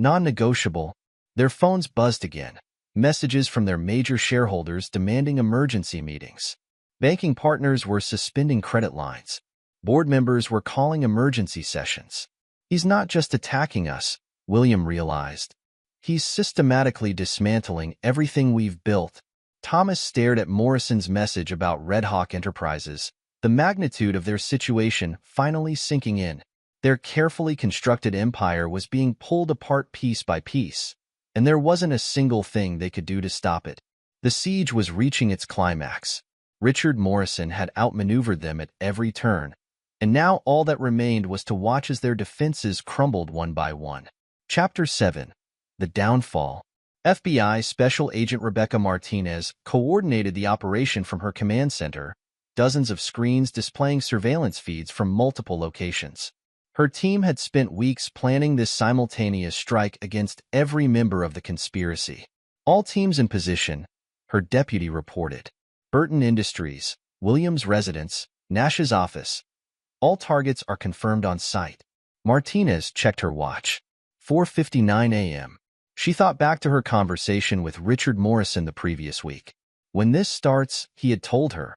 Speaker 1: non-negotiable. Their phones buzzed again. Messages from their major shareholders demanding emergency meetings. Banking partners were suspending credit lines. Board members were calling emergency sessions. He's not just attacking us, William realized. He's systematically dismantling everything we've built. Thomas stared at Morrison's message about Red Hawk Enterprises, the magnitude of their situation finally sinking in. Their carefully constructed empire was being pulled apart piece by piece, and there wasn't a single thing they could do to stop it. The siege was reaching its climax. Richard Morrison had outmaneuvered them at every turn, and now all that remained was to watch as their defenses crumbled one by one. Chapter 7. The Downfall. FBI Special Agent Rebecca Martinez coordinated the operation from her command center, dozens of screens displaying surveillance feeds from multiple locations. Her team had spent weeks planning this simultaneous strike against every member of the conspiracy. All teams in position, her deputy reported. Burton Industries, Williams' residence, Nash's office. All targets are confirmed on site. Martinez checked her watch. 4:59 a.m. She thought back to her conversation with Richard Morrison the previous week. When this starts, he had told her,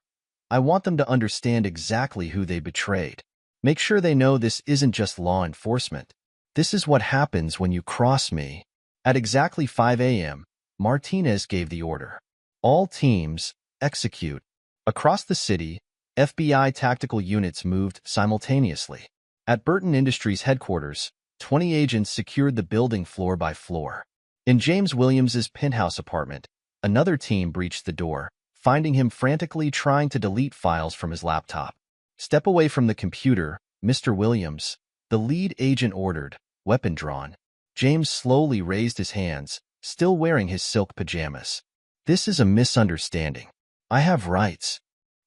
Speaker 1: I want them to understand exactly who they betrayed. Make sure they know this isn't just law enforcement. This is what happens when you cross me. At exactly 5 a.m., Martinez gave the order. All teams, execute. Across the city, FBI tactical units moved simultaneously. At Burton Industries headquarters, 20 agents secured the building floor by floor. In James Williams's penthouse apartment, another team breached the door, finding him frantically trying to delete files from his laptop. "Step away from the computer, Mr. Williams," the lead agent ordered, weapon drawn. James slowly raised his hands, still wearing his silk pajamas. "This is a misunderstanding. I have rights."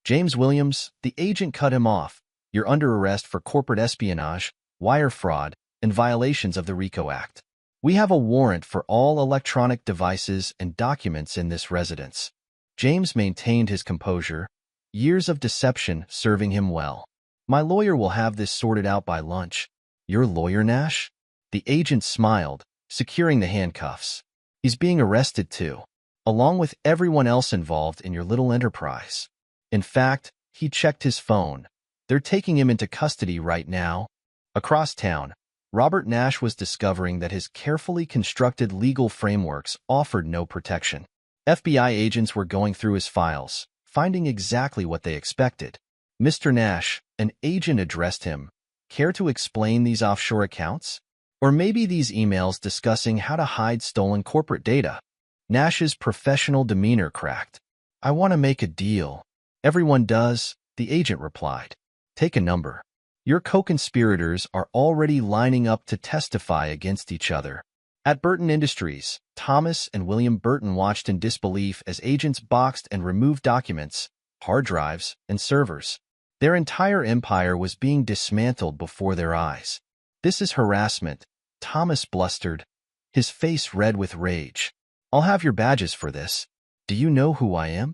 Speaker 1: "James Williams," the agent cut him off. "You're under arrest for corporate espionage, wire fraud, and violations of the RICO Act. We have a warrant for all electronic devices and documents in this residence." James maintained his composure, years of deception serving him well. "My lawyer will have this sorted out by lunch." "Your lawyer, Nash?" The agent smiled, securing the handcuffs. "He's being arrested too, along with everyone else involved in your little enterprise. In fact, he checked his phone. They're taking him into custody right now." Across town, Robert Nash was discovering that his carefully constructed legal frameworks offered no protection. FBI agents were going through his files, finding exactly what they expected. "Mr. Nash," an agent addressed him, "care to explain these offshore accounts? Or maybe these emails discussing how to hide stolen corporate data?" Nash's professional demeanor cracked. "I want to make a deal." "Everyone does," the agent replied. "Take a number. Your co-conspirators are already lining up to testify against each other." At Burton Industries, Thomas and William Burton watched in disbelief as agents boxed and removed documents, hard drives, and servers. Their entire empire was being dismantled before their eyes. "This is harassment," Thomas blustered, his face red with rage. "I'll have your badges for this. Do you know who I am?"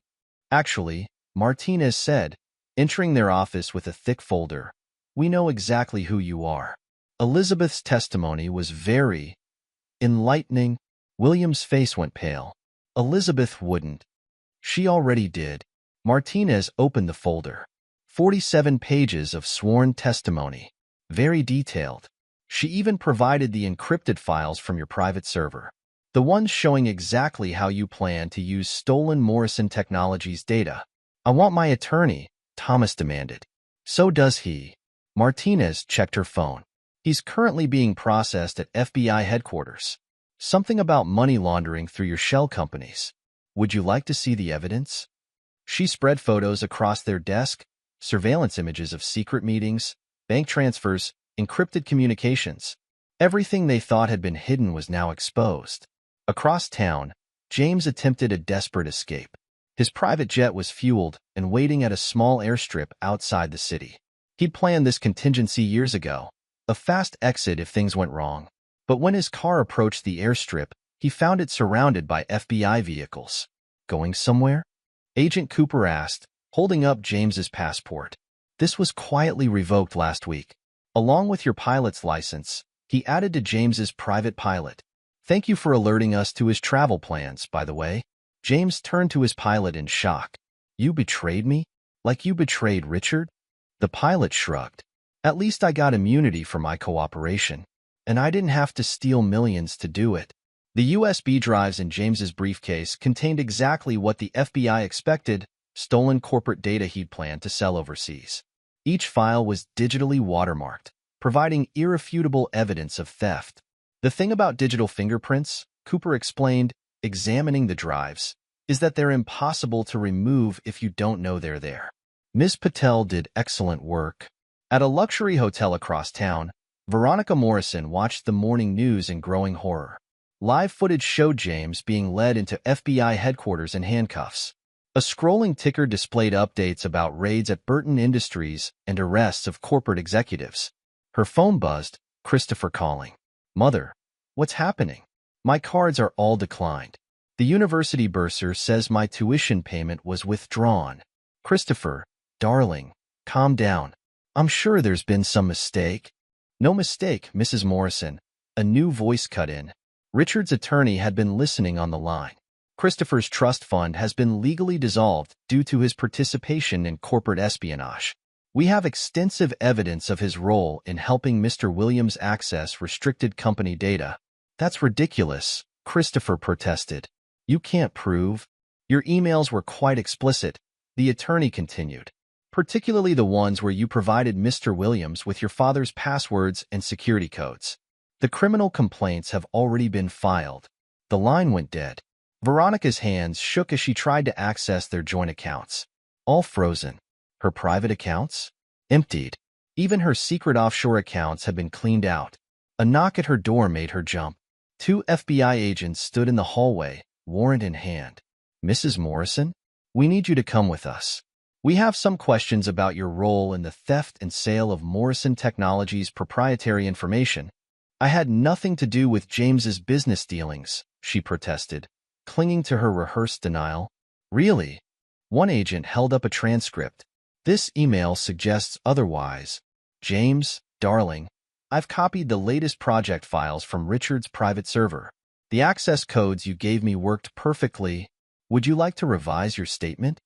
Speaker 1: "Actually," Martinez said, entering their office with a thick folder, "we know exactly who you are." Elizabeth's testimony was very enlightening. William's face went pale. Elizabeth wouldn't. She already did. Martinez opened the folder. 47 pages of sworn testimony. Very detailed. She even provided the encrypted files from your private server. The ones showing exactly how you plan to use stolen Morrison Technologies data. "I want my attorney," Thomas demanded. "So does he." Martinez checked her phone. "He's currently being processed at FBI headquarters. Something about money laundering through your shell companies. Would you like to see the evidence?" She spread photos across their desk, surveillance images of secret meetings, bank transfers, encrypted communications. Everything they thought had been hidden was now exposed. Across town, James attempted a desperate escape. His private jet was fueled and waiting at a small airstrip outside the city. He'd planned this contingency years ago, a fast exit if things went wrong. But when his car approached the airstrip, he found it surrounded by FBI vehicles. "Going somewhere?" Agent Cooper asked, holding up James's passport. "This was quietly revoked last week. Along with your pilot's license," he added to James's private pilot. "Thank you for alerting us to his travel plans, by the way." James turned to his pilot in shock. "You betrayed me? Like you betrayed Richard?" The pilot shrugged. "At least I got immunity for my cooperation. And I didn't have to steal millions to do it." The USB drives in James's briefcase contained exactly what the FBI expected, stolen corporate data he'd planned to sell overseas. Each file was digitally watermarked, providing irrefutable evidence of theft. "The thing about digital fingerprints," Cooper explained, examining the drives, "is that they're impossible to remove if you don't know they're there." Ms. Patel did excellent work. At a luxury hotel across town, Veronica Morrison watched the morning news in growing horror. Live footage showed James being led into FBI headquarters in handcuffs. A scrolling ticker displayed updates about raids at Burton Industries and arrests of corporate executives. Her phone buzzed, Christopher calling. "Mother, what's happening? My cards are all declined. The university bursar says my tuition payment was withdrawn." "Christopher, darling, calm down. I'm sure there's been some mistake." "No mistake, Mrs. Morrison." A new voice cut in. Richard's attorney had been listening on the line. "Christopher's trust fund has been legally dissolved due to his participation in corporate espionage. We have extensive evidence of his role in helping Mr. Williams access restricted company data." "That's ridiculous," Christopher protested. "You can't prove." "Your emails were quite explicit," the attorney continued, "particularly the ones where you provided Mr. Williams with your father's passwords and security codes. The criminal complaints have already been filed. The line went dead. Veronica's hands shook as she tried to access their joint accounts. All frozen. Her private accounts? Emptied. Even her secret offshore accounts had been cleaned out. A knock at her door made her jump. 2 FBI agents stood in the hallway, warrant in hand. Mrs. Morrison? We need you to come with us. We have some questions about your role in the theft and sale of Morrison Technologies' proprietary information. I had nothing to do with James's business dealings, she protested, clinging to her rehearsed denial. Really? One agent held up a transcript. This email suggests otherwise. James, darling, I've copied the latest project files from Richard's private server. The access codes you gave me worked perfectly. Would you like to revise your statement?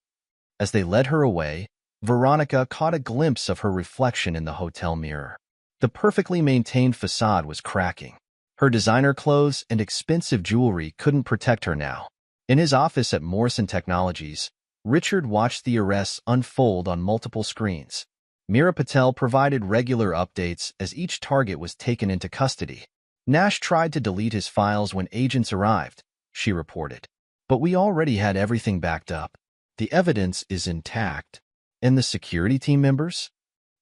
Speaker 1: As they led her away, Veronica caught a glimpse of her reflection in the hotel mirror. The perfectly maintained facade was cracking. Her designer clothes and expensive jewelry couldn't protect her now. In his office at Morrison Technologies, Richard watched the arrests unfold on multiple screens. Meera Patel provided regular updates as each target was taken into custody. Nash tried to delete his files when agents arrived, she reported. But we already had everything backed up. The evidence is intact. And the security team members?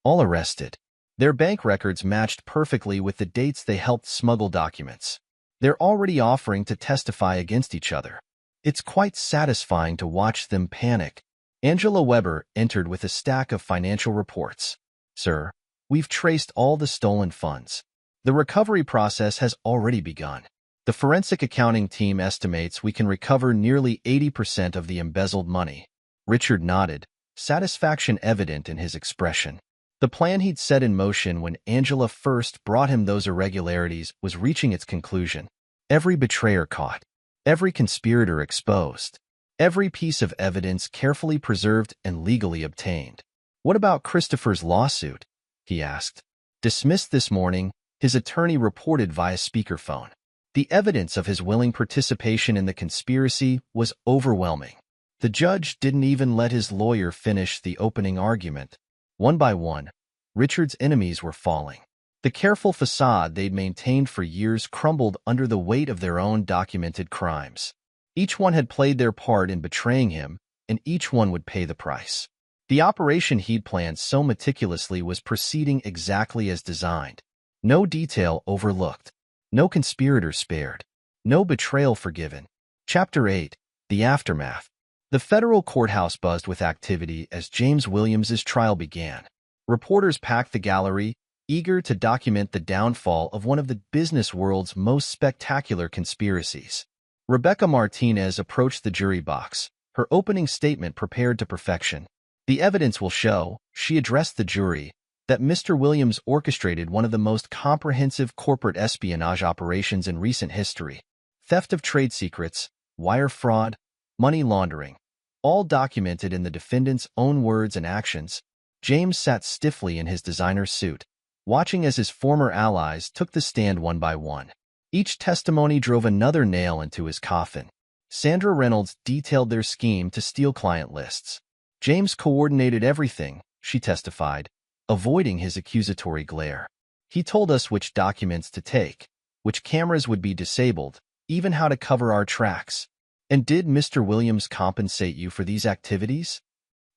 Speaker 1: All arrested. Their bank records matched perfectly with the dates they helped smuggle documents. They're already offering to testify against each other. It's quite satisfying to watch them panic. Angela Weber entered with a stack of financial reports. Sir, we've traced all the stolen funds. The recovery process has already begun. The forensic accounting team estimates we can recover nearly 80% of the embezzled money. Richard nodded, satisfaction evident in his expression. The plan he'd set in motion when Angela first brought him those irregularities was reaching its conclusion. Every betrayer caught. Every conspirator exposed. Every piece of evidence carefully preserved and legally obtained. What about Christopher's lawsuit? He asked. Dismissed this morning, his attorney reported via speakerphone. The evidence of his willing participation in the conspiracy was overwhelming. The judge didn't even let his lawyer finish the opening argument. One by one, Richard's enemies were falling. The careful facade they'd maintained for years crumbled under the weight of their own documented crimes. Each one had played their part in betraying him, and each one would pay the price. The operation he'd planned so meticulously was proceeding exactly as designed. No detail overlooked. No conspirator spared. No betrayal forgiven. Chapter 8. The Aftermath. The federal courthouse buzzed with activity as James Williams's trial began. Reporters packed the gallery, eager to document the downfall of one of the business world's most spectacular conspiracies. Rebecca Martinez approached the jury box, her opening statement prepared to perfection. The evidence will show, she addressed the jury, that Mr. Williams orchestrated one of the most comprehensive corporate espionage operations in recent history. Theft of trade secrets, wire fraud, money laundering, all documented in the defendant's own words and actions. James sat stiffly in his designer's suit, watching as his former allies took the stand one by one. Each testimony drove another nail into his coffin. Sandra Reynolds detailed their scheme to steal client lists. James coordinated everything, she testified, avoiding his accusatory glare. He told us which documents to take, which cameras would be disabled, even how to cover our tracks. And did Mr. Williams compensate you for these activities?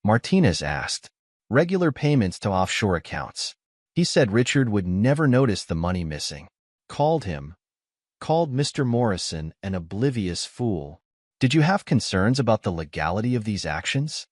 Speaker 1: Martinez asked. Regular payments to offshore accounts. He said Richard would never notice the money missing. Called Mr. Morrison an oblivious fool. Did you have concerns about the legality of these actions?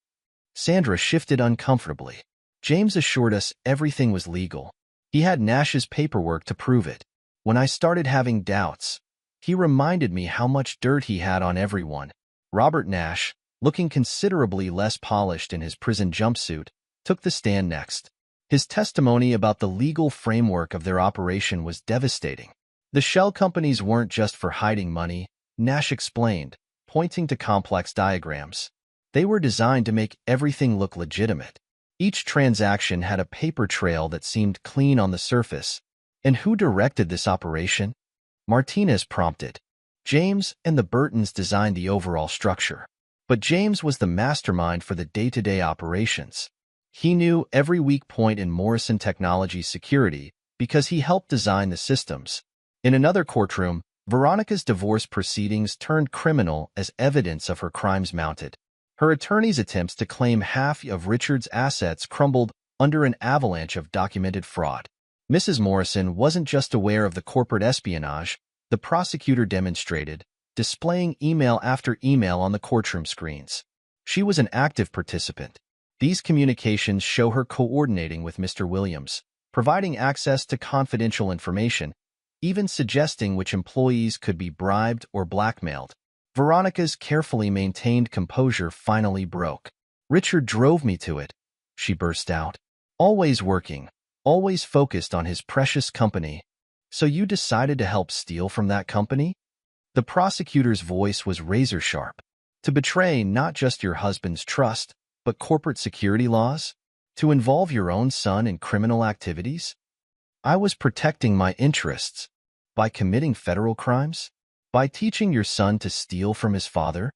Speaker 1: Sandra shifted uncomfortably. James assured us everything was legal. He had Nash's paperwork to prove it. When I started having doubts, he reminded me how much dirt he had on everyone. Robert Nash, looking considerably less polished in his prison jumpsuit, took the stand next. His testimony about the legal framework of their operation was devastating. The shell companies weren't just for hiding money, Nash explained, pointing to complex diagrams. They were designed to make everything look legitimate. Each transaction had a paper trail that seemed clean on the surface. And who directed this operation? Martinez prompted. James and the Burtons designed the overall structure. But James was the mastermind for the day-to-day operations. He knew every weak point in Morrison Technologies security because he helped design the systems. In another courtroom, Veronica's divorce proceedings turned criminal as evidence of her crimes mounted. Her attorney's attempts to claim half of Richard's assets crumbled under an avalanche of documented fraud. Mrs. Morrison wasn't just aware of the corporate espionage, the prosecutor demonstrated, displaying email after email on the courtroom screens. She was an active participant. These communications show her coordinating with Mr. Williams, providing access to confidential information, even suggesting which employees could be bribed or blackmailed. Veronica's carefully maintained composure finally broke. "Richard drove me to it," she burst out. "Always working, always focused on his precious company. So you decided to help steal from that company?" The prosecutor's voice was razor-sharp. "To betray not just your husband's trust, but corporate security laws? To involve your own son in criminal activities? I was protecting my interests. By committing federal crimes? By teaching your son to steal from his father?"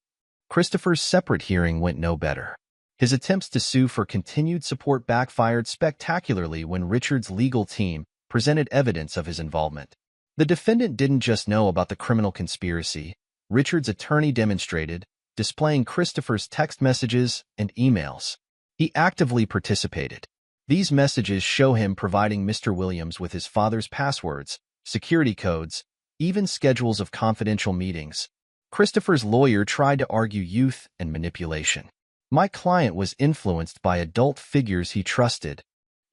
Speaker 1: Christopher's separate hearing went no better. His attempts to sue for continued support backfired spectacularly when Richard's legal team presented evidence of his involvement. The defendant didn't just know about the criminal conspiracy. Richard's attorney demonstrated, displaying Christopher's text messages and emails. He actively participated. These messages show him providing Mr. Williams with his father's passwords, security codes, even schedules of confidential meetings. Christopher's lawyer tried to argue youth and manipulation. "My client was influenced by adult figures he trusted."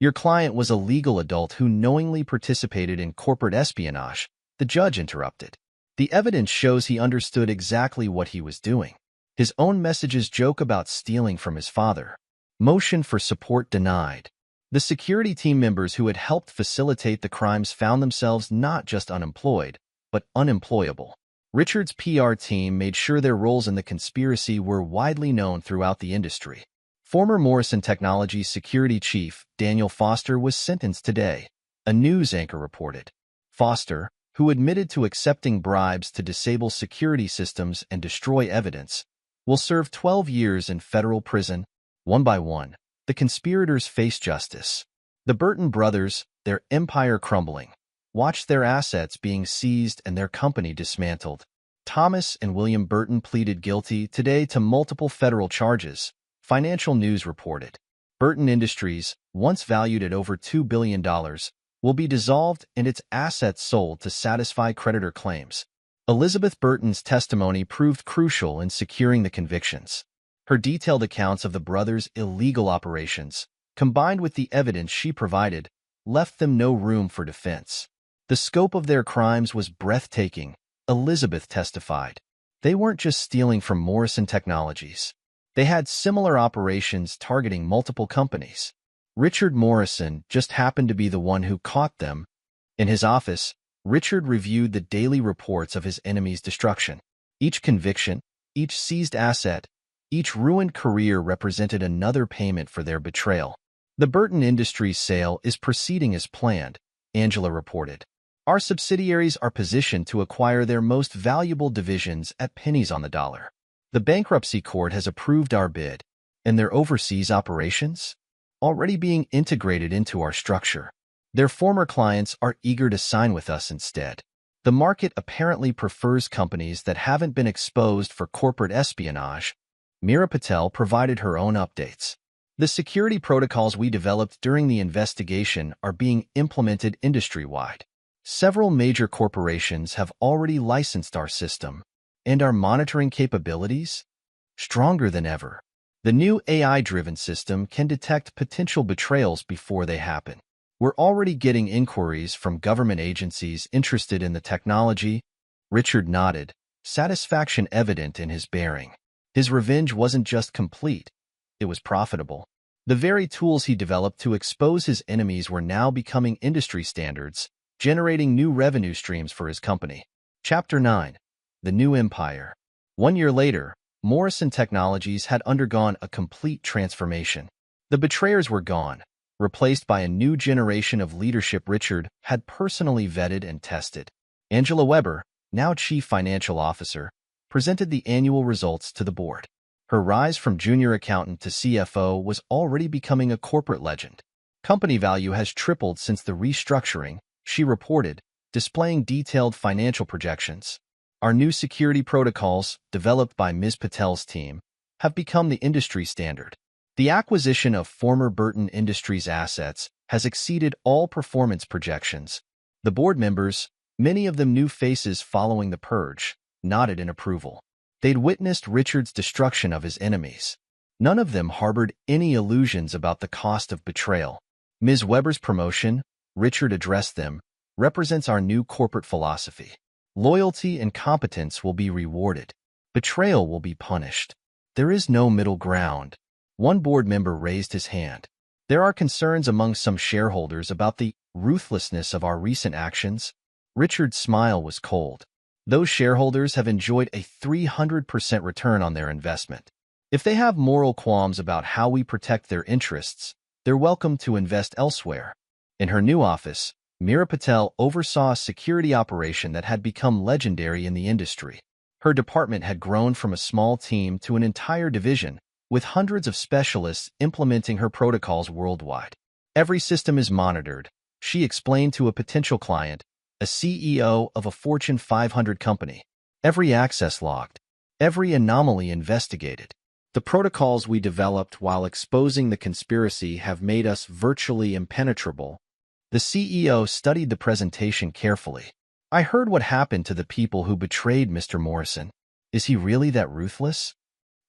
Speaker 1: "Your client was a legal adult who knowingly participated in corporate espionage," the judge interrupted. "The evidence shows he understood exactly what he was doing." His own messages joke about stealing from his father. Motion for support denied. The security team members who had helped facilitate the crimes found themselves not just unemployed, but unemployable. Richard's PR team made sure their roles in the conspiracy were widely known throughout the industry. Former Morrison Technologies security chief Daniel Foster was sentenced today, a news anchor reported. Foster, who admitted to accepting bribes to disable security systems and destroy evidence, will serve 12 years in federal prison. One by one, the conspirators face justice. The Burton brothers, their empire crumbling, watched their assets being seized and their company dismantled. Thomas and William Burton pleaded guilty today to multiple federal charges, Financial News reported. Burton Industries, once valued at over $2 billion, will be dissolved and its assets sold to satisfy creditor claims. Elizabeth Burton's testimony proved crucial in securing the convictions. Her detailed accounts of the brothers' illegal operations, combined with the evidence she provided, left them no room for defense. The scope of their crimes was breathtaking, Elizabeth testified. They weren't just stealing from Morrison Technologies. They had similar operations targeting multiple companies. Richard Morrison just happened to be the one who caught them. In his office, Richard reviewed the daily reports of his enemy's destruction. Each conviction, each seized asset, each ruined career represented another payment for their betrayal. "The Burton Industries sale is proceeding as planned," Angela reported. "Our subsidiaries are positioned to acquire their most valuable divisions at pennies on the dollar. The bankruptcy court has approved our bid, and their overseas operations? Already being integrated into our structure. Their former clients are eager to sign with us instead. The market apparently prefers companies that haven't been exposed for corporate espionage." Meera Patel provided her own updates. "The security protocols we developed during the investigation are being implemented industry-wide. Several major corporations have already licensed our system, and our monitoring capabilities? Stronger than ever. The new AI-driven system can detect potential betrayals before they happen. We're already getting inquiries from government agencies interested in the technology." Richard nodded, satisfaction evident in his bearing. His revenge wasn't just complete, it was profitable. The very tools he developed to expose his enemies were now becoming industry standards, generating new revenue streams for his company. Chapter 9. The New Empire. 1 year later, Morrison Technologies had undergone a complete transformation. The betrayers were gone, replaced by a new generation of leadership Richard had personally vetted and tested. Angela Weber, now Chief Financial Officer, presented the annual results to the board. Her rise from junior accountant to CFO was already becoming a corporate legend. "Company value has tripled since the restructuring," she reported, displaying detailed financial projections. Our new security protocols, developed by Ms. Patel's team, have become the industry standard. The acquisition of former Burton Industries assets has exceeded all performance projections. The board members, many of them new faces following the purge, nodded in approval. They'd witnessed Richard's destruction of his enemies. None of them harbored any illusions about the cost of betrayal. Ms. Weber's promotion, Richard addressed them, represents our new corporate philosophy. Loyalty and competence will be rewarded. Betrayal will be punished. There is no middle ground. One board member raised his hand. There are concerns among some shareholders about the ruthlessness of our recent actions. Richard's smile was cold. Those shareholders have enjoyed a 300% return on their investment. If they have moral qualms about how we protect their interests, they're welcome to invest elsewhere. In her new office, Meera Patel oversaw a security operation that had become legendary in the industry. Her department had grown from a small team to an entire division, with hundreds of specialists implementing her protocols worldwide. Every system is monitored, she explained to a potential client, a CEO of a Fortune 500 company. Every access logged, every anomaly investigated. The protocols we developed while exposing the conspiracy have made us virtually impenetrable. The CEO studied the presentation carefully. I heard what happened to the people who betrayed Mr. Morrison. Is he really that ruthless?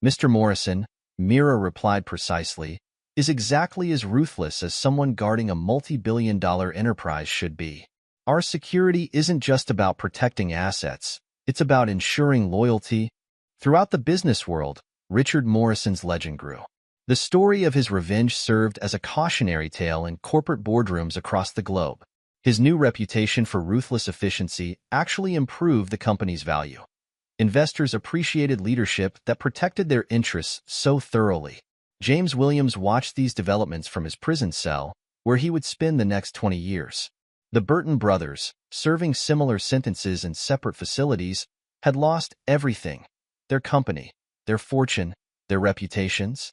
Speaker 1: Mr. Morrison, Meera replied precisely, is exactly as ruthless as someone guarding a multi-billion-dollar enterprise should be. Our security isn't just about protecting assets, it's about ensuring loyalty. Throughout the business world, Richard Morrison's legend grew. The story of his revenge served as a cautionary tale in corporate boardrooms across the globe. His new reputation for ruthless efficiency actually improved the company's value. Investors appreciated leadership that protected their interests so thoroughly. James Williams watched these developments from his prison cell, where he would spend the next 20 years. The Burton brothers, serving similar sentences in separate facilities, had lost everything: their company, their fortune, their reputations.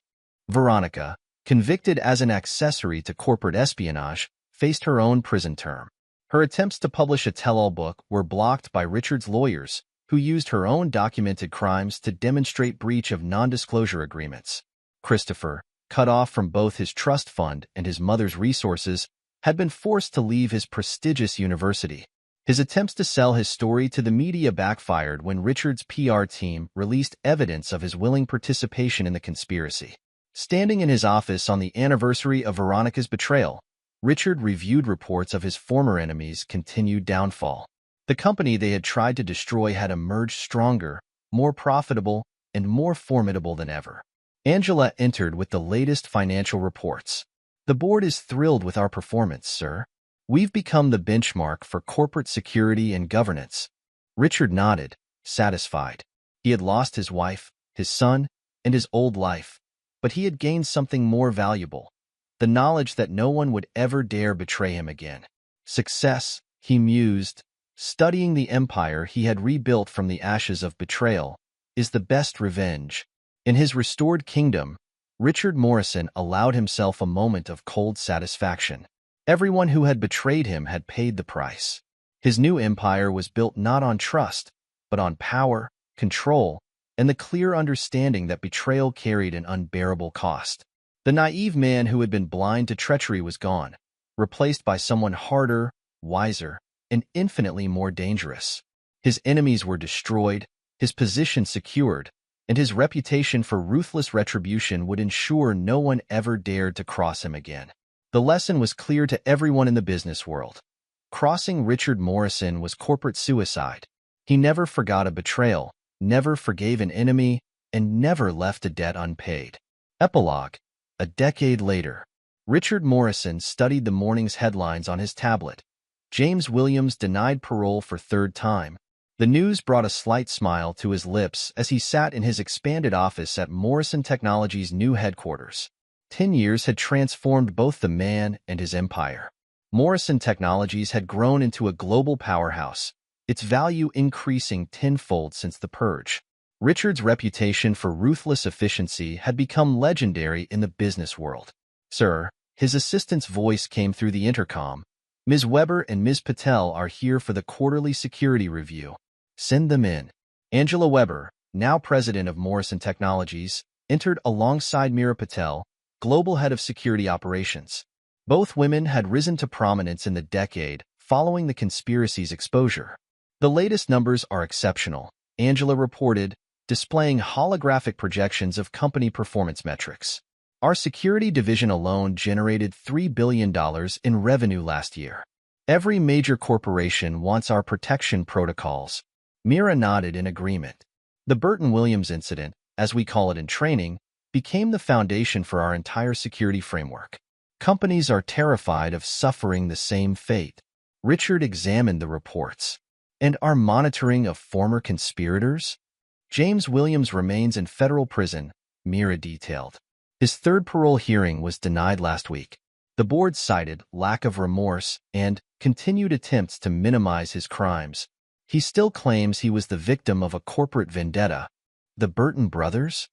Speaker 1: Veronica, convicted as an accessory to corporate espionage, faced her own prison term. Her attempts to publish a tell-all book were blocked by Richard's lawyers, who used her own documented crimes to demonstrate breach of non-disclosure agreements. Christopher, cut off from both his trust fund and his mother's resources, had been forced to leave his prestigious university. His attempts to sell his story to the media backfired when Richard's PR team released evidence of his willing participation in the conspiracy. Standing in his office on the anniversary of Veronica's betrayal, Richard reviewed reports of his former enemies' continued downfall. The company they had tried to destroy had emerged stronger, more profitable, and more formidable than ever. Angela entered with the latest financial reports. The board is thrilled with our performance, sir. We've become the benchmark for corporate security and governance. Richard nodded, satisfied. He had lost his wife, his son, and his old life, but he had gained something more valuable: the knowledge that no one would ever dare betray him again. Success, he mused, studying the empire he had rebuilt from the ashes of betrayal, is the best revenge. In his restored kingdom, Richard Morrison allowed himself a moment of cold satisfaction. Everyone who had betrayed him had paid the price. His new empire was built not on trust, but on power, control, and the clear understanding that betrayal carried an unbearable cost. The naive man who had been blind to treachery was gone, replaced by someone harder, wiser, and infinitely more dangerous. His enemies were destroyed, his position secured, and his reputation for ruthless retribution would ensure no one ever dared to cross him again. The lesson was clear to everyone in the business world. Crossing Richard Morrison was corporate suicide. He never forgot a betrayal, never forgave an enemy, and never left a debt unpaid. Epilogue. A decade later, Richard Morrison studied the morning's headlines on his tablet. James Williams denied parole for third time. The news brought a slight smile to his lips as he sat in his expanded office at Morrison Technologies' new headquarters. 10 years had transformed both the man and his empire. Morrison Technologies had grown into a global powerhouse, its value increasing tenfold since the purge. Richard's reputation for ruthless efficiency had become legendary in the business world. "Sir," his assistant's voice came through the intercom, Ms. Weber and Ms. Patel are here for the quarterly security review. Send them in. Angela Weber, now president of Morrison Technologies, entered alongside Meera Patel, global head of security operations. Both women had risen to prominence in the decade following the conspiracy's exposure. The latest numbers are exceptional, Angela reported, displaying holographic projections of company performance metrics. Our security division alone generated $3 billion in revenue last year. Every major corporation wants our protection protocols. Meera nodded in agreement. The Burton-Williams incident, as we call it in training, became the foundation for our entire security framework. Companies are terrified of suffering the same fate. Richard examined the reports. And our monitoring of former conspirators? James Williams remains in federal prison, Meera detailed. His third parole hearing was denied last week. The board cited lack of remorse and continued attempts to minimize his crimes. He still claims he was the victim of a corporate vendetta. The Burton brothers?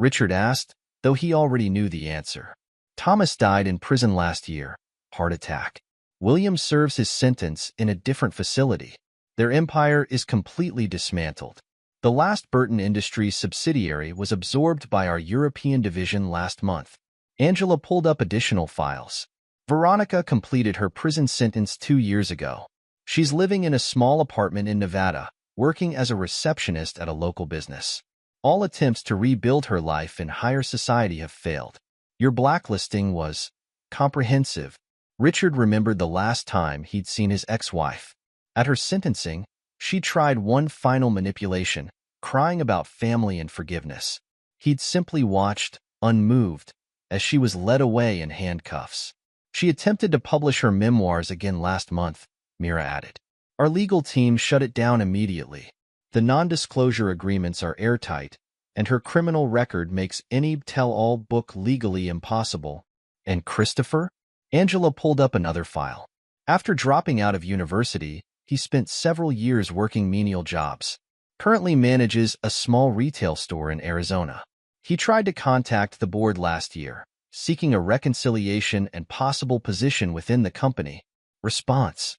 Speaker 1: Richard asked, though he already knew the answer. Thomas died in prison last year, heart attack. Williams serves his sentence in a different facility. Their empire is completely dismantled. The last Burton Industries subsidiary was absorbed by our European division last month. Angela pulled up additional files. Veronica completed her prison sentence 2 years ago. She's living in a small apartment in Nevada, working as a receptionist at a local business. All attempts to rebuild her life in higher society have failed. Your blacklisting was comprehensive. Richard remembered the last time he'd seen his ex-wife. At her sentencing, she tried one final manipulation, crying about family and forgiveness. He'd simply watched, unmoved, as she was led away in handcuffs. She attempted to publish her memoirs again last month, Meera added. Our legal team shut it down immediately. The non-disclosure agreements are airtight, and her criminal record makes any tell-all book legally impossible. And Christopher? Angela pulled up another file. After dropping out of university, he spent several years working menial jobs. Currently manages a small retail store in Arizona. He tried to contact the board last year, seeking a reconciliation and possible position within the company. Response: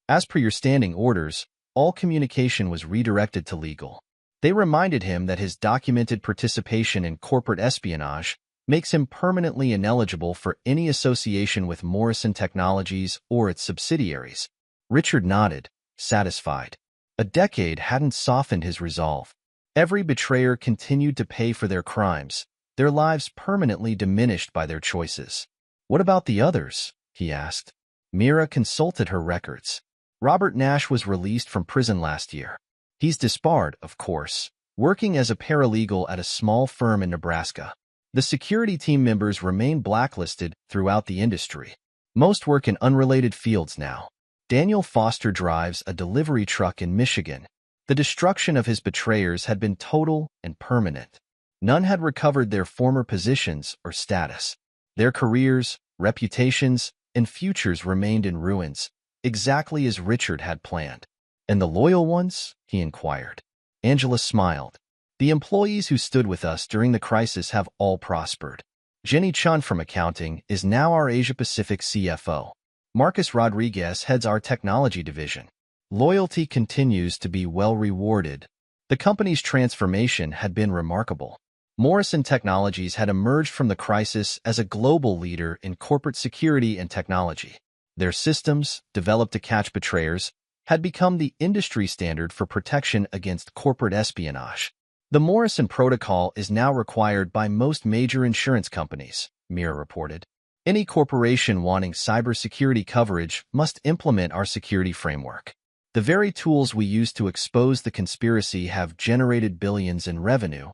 Speaker 1: as per your standing orders, all communication was redirected to legal. They reminded him that his documented participation in corporate espionage makes him permanently ineligible for any association with Morrison Technologies or its subsidiaries. Richard nodded, satisfied. A decade hadn't softened his resolve. Every betrayer continued to pay for their crimes, their lives permanently diminished by their choices. What about the others? He asked. Meera consulted her records. Robert Nash was released from prison last year. He's disbarred, of course, working as a paralegal at a small firm in Nebraska. The security team members remain blacklisted throughout the industry. Most work in unrelated fields now. Daniel Foster drives a delivery truck in Michigan. The destruction of his betrayers had been total and permanent. None had recovered their former positions or status. Their careers, reputations, and futures remained in ruins, exactly as Richard had planned. And the loyal ones? He inquired. Angela smiled. The employees who stood with us during the crisis have all prospered. Jenny Chun from accounting is now our Asia-Pacific CFO. Marcus Rodriguez heads our technology division. Loyalty continues to be well rewarded. The company's transformation had been remarkable. Morrison Technologies had emerged from the crisis as a global leader in corporate security and technology. Their systems, developed to catch betrayers, had become the industry standard for protection against corporate espionage. The Morrison Protocol is now required by most major insurance companies, Meera reported. Any corporation wanting cybersecurity coverage must implement our security framework. The very tools we use to expose the conspiracy have generated billions in revenue.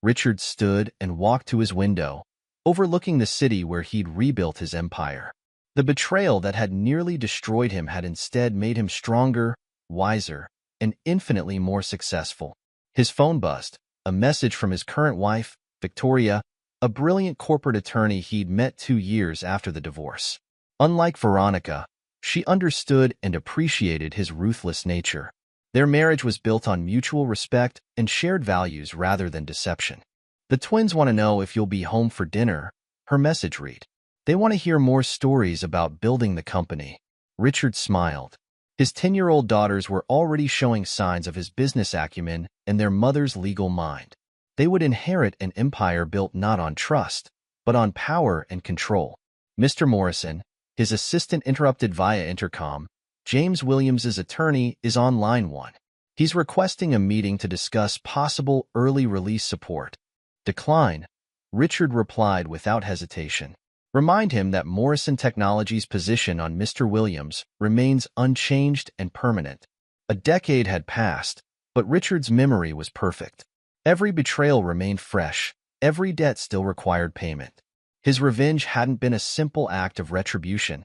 Speaker 1: Richard stood and walked to his window, overlooking the city where he'd rebuilt his empire. The betrayal that had nearly destroyed him had instead made him stronger, wiser, and infinitely more successful. His phone buzzed, a message from his current wife, Victoria, a brilliant corporate attorney he'd met 2 years after the divorce. Unlike Veronica, she understood and appreciated his ruthless nature. Their marriage was built on mutual respect and shared values rather than deception. The twins want to know if you'll be home for dinner, her message read. They want to hear more stories about building the company. Richard smiled. His 10-year-old daughters were already showing signs of his business acumen and their mother's legal mind. They would inherit an empire built not on trust, but on power and control. Mr. Morrison, his assistant interrupted via intercom. James Williams's attorney is on line 1. He's requesting a meeting to discuss possible early release support. Decline, Richard replied without hesitation. Remind him that Morrison Technologies' position on Mr. Williams remains unchanged and permanent. A decade had passed, but Richard's memory was perfect. Every betrayal remained fresh, every debt still required payment. His revenge hadn't been a simple act of retribution.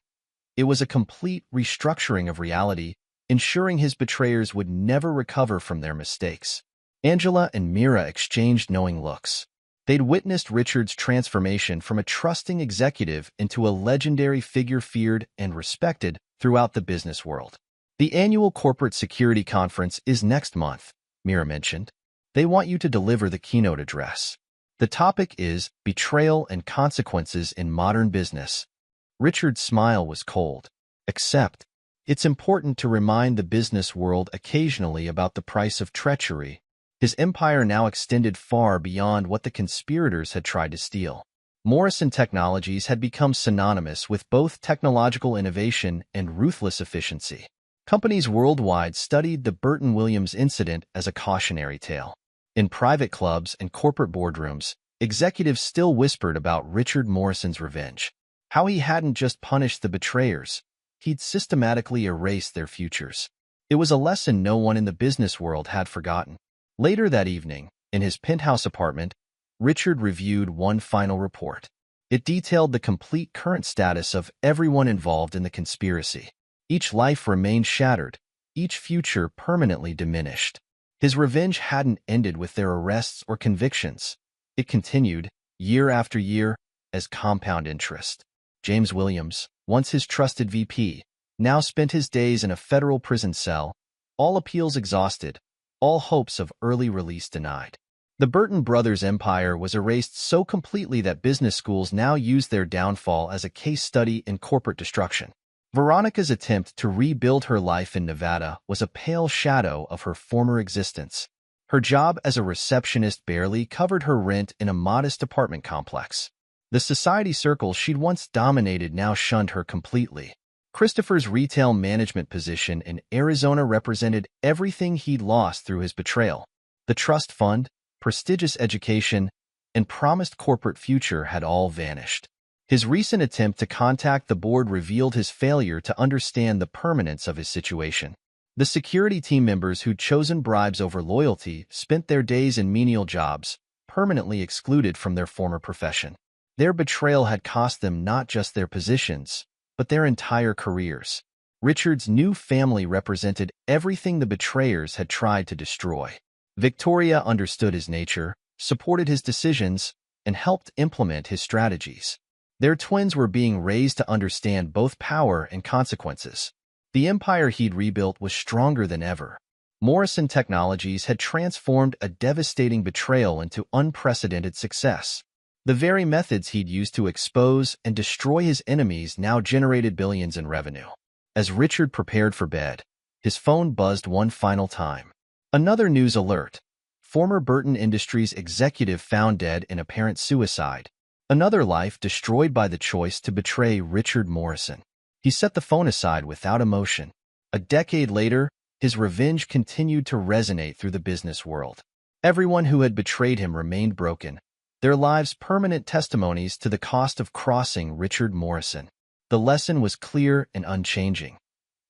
Speaker 1: It was a complete restructuring of reality, ensuring his betrayers would never recover from their mistakes. Angela and Mira exchanged knowing looks. They'd witnessed Richard's transformation from a trusting executive into a legendary figure feared and respected throughout the business world. The annual corporate security conference is next month, Mira mentioned. They want you to deliver the keynote address. The topic is betrayal and consequences in modern business. Richard's smile was cold. Except, it's important to remind the business world occasionally about the price of treachery. His empire now extended far beyond what the conspirators had tried to steal. Morrison Technologies had become synonymous with both technological innovation and ruthless efficiency. Companies worldwide studied the Burton-Williams incident as a cautionary tale. In private clubs and corporate boardrooms, executives still whispered about Richard Morrison's revenge. How he hadn't just punished the betrayers, he'd systematically erased their futures. It was a lesson no one in the business world had forgotten. Later that evening, in his penthouse apartment, Richard reviewed one final report. It detailed the complete current status of everyone involved in the conspiracy. Each life remained shattered, each future permanently diminished. His revenge hadn't ended with their arrests or convictions. It continued, year after year, as compound interest. James Williams, once his trusted VP, now spent his days in a federal prison cell, all appeals exhausted, all hopes of early release denied. The Burton brothers' empire was erased so completely that business schools now use their downfall as a case study in corporate destruction. Veronica's attempt to rebuild her life in Nevada was a pale shadow of her former existence. Her job as a receptionist barely covered her rent in a modest apartment complex. The society circles she'd once dominated now shunned her completely. Christopher's retail management position in Arizona represented everything he'd lost through his betrayal. The trust fund, prestigious education, and promised corporate future had all vanished. His recent attempt to contact the board revealed his failure to understand the permanence of his situation. The security team members who'd chosen bribes over loyalty spent their days in menial jobs, permanently excluded from their former profession. Their betrayal had cost them not just their positions, but their entire careers. Richard's new family represented everything the betrayers had tried to destroy. Victoria understood his nature, supported his decisions, and helped implement his strategies. Their twins were being raised to understand both power and consequences. The empire he'd rebuilt was stronger than ever. Morrison Technologies had transformed a devastating betrayal into unprecedented success. The very methods he'd used to expose and destroy his enemies now generated billions in revenue. As Richard prepared for bed, his phone buzzed one final time. Another news alert. Former Burton Industries executive found dead in apparent suicide. Another life destroyed by the choice to betray Richard Morrison. He set the phone aside without emotion. A decade later, his revenge continued to resonate through the business world. Everyone who had betrayed him remained broken, their lives permanent testimonies to the cost of crossing Richard Morrison. The lesson was clear and unchanging.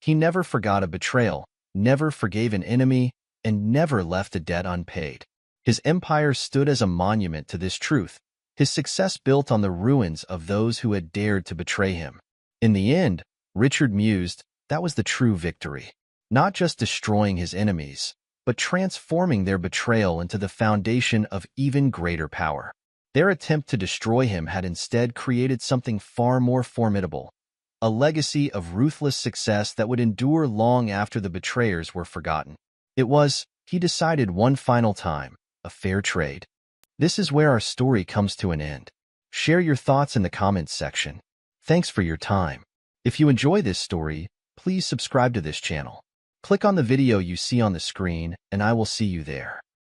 Speaker 1: He never forgot a betrayal, never forgave an enemy, and never left a debt unpaid. His empire stood as a monument to this truth, his success built on the ruins of those who had dared to betray him. In the end, Richard mused, that was the true victory. Not just destroying his enemies, but transforming their betrayal into the foundation of even greater power. Their attempt to destroy him had instead created something far more formidable, a legacy of ruthless success that would endure long after the betrayers were forgotten. It was, he decided one final time, a fair trade. This is where our story comes to an end. Share your thoughts in the comments section. Thanks for your time. If you enjoy this story, please subscribe to this channel. Click on the video you see on the screen, and I will see you there.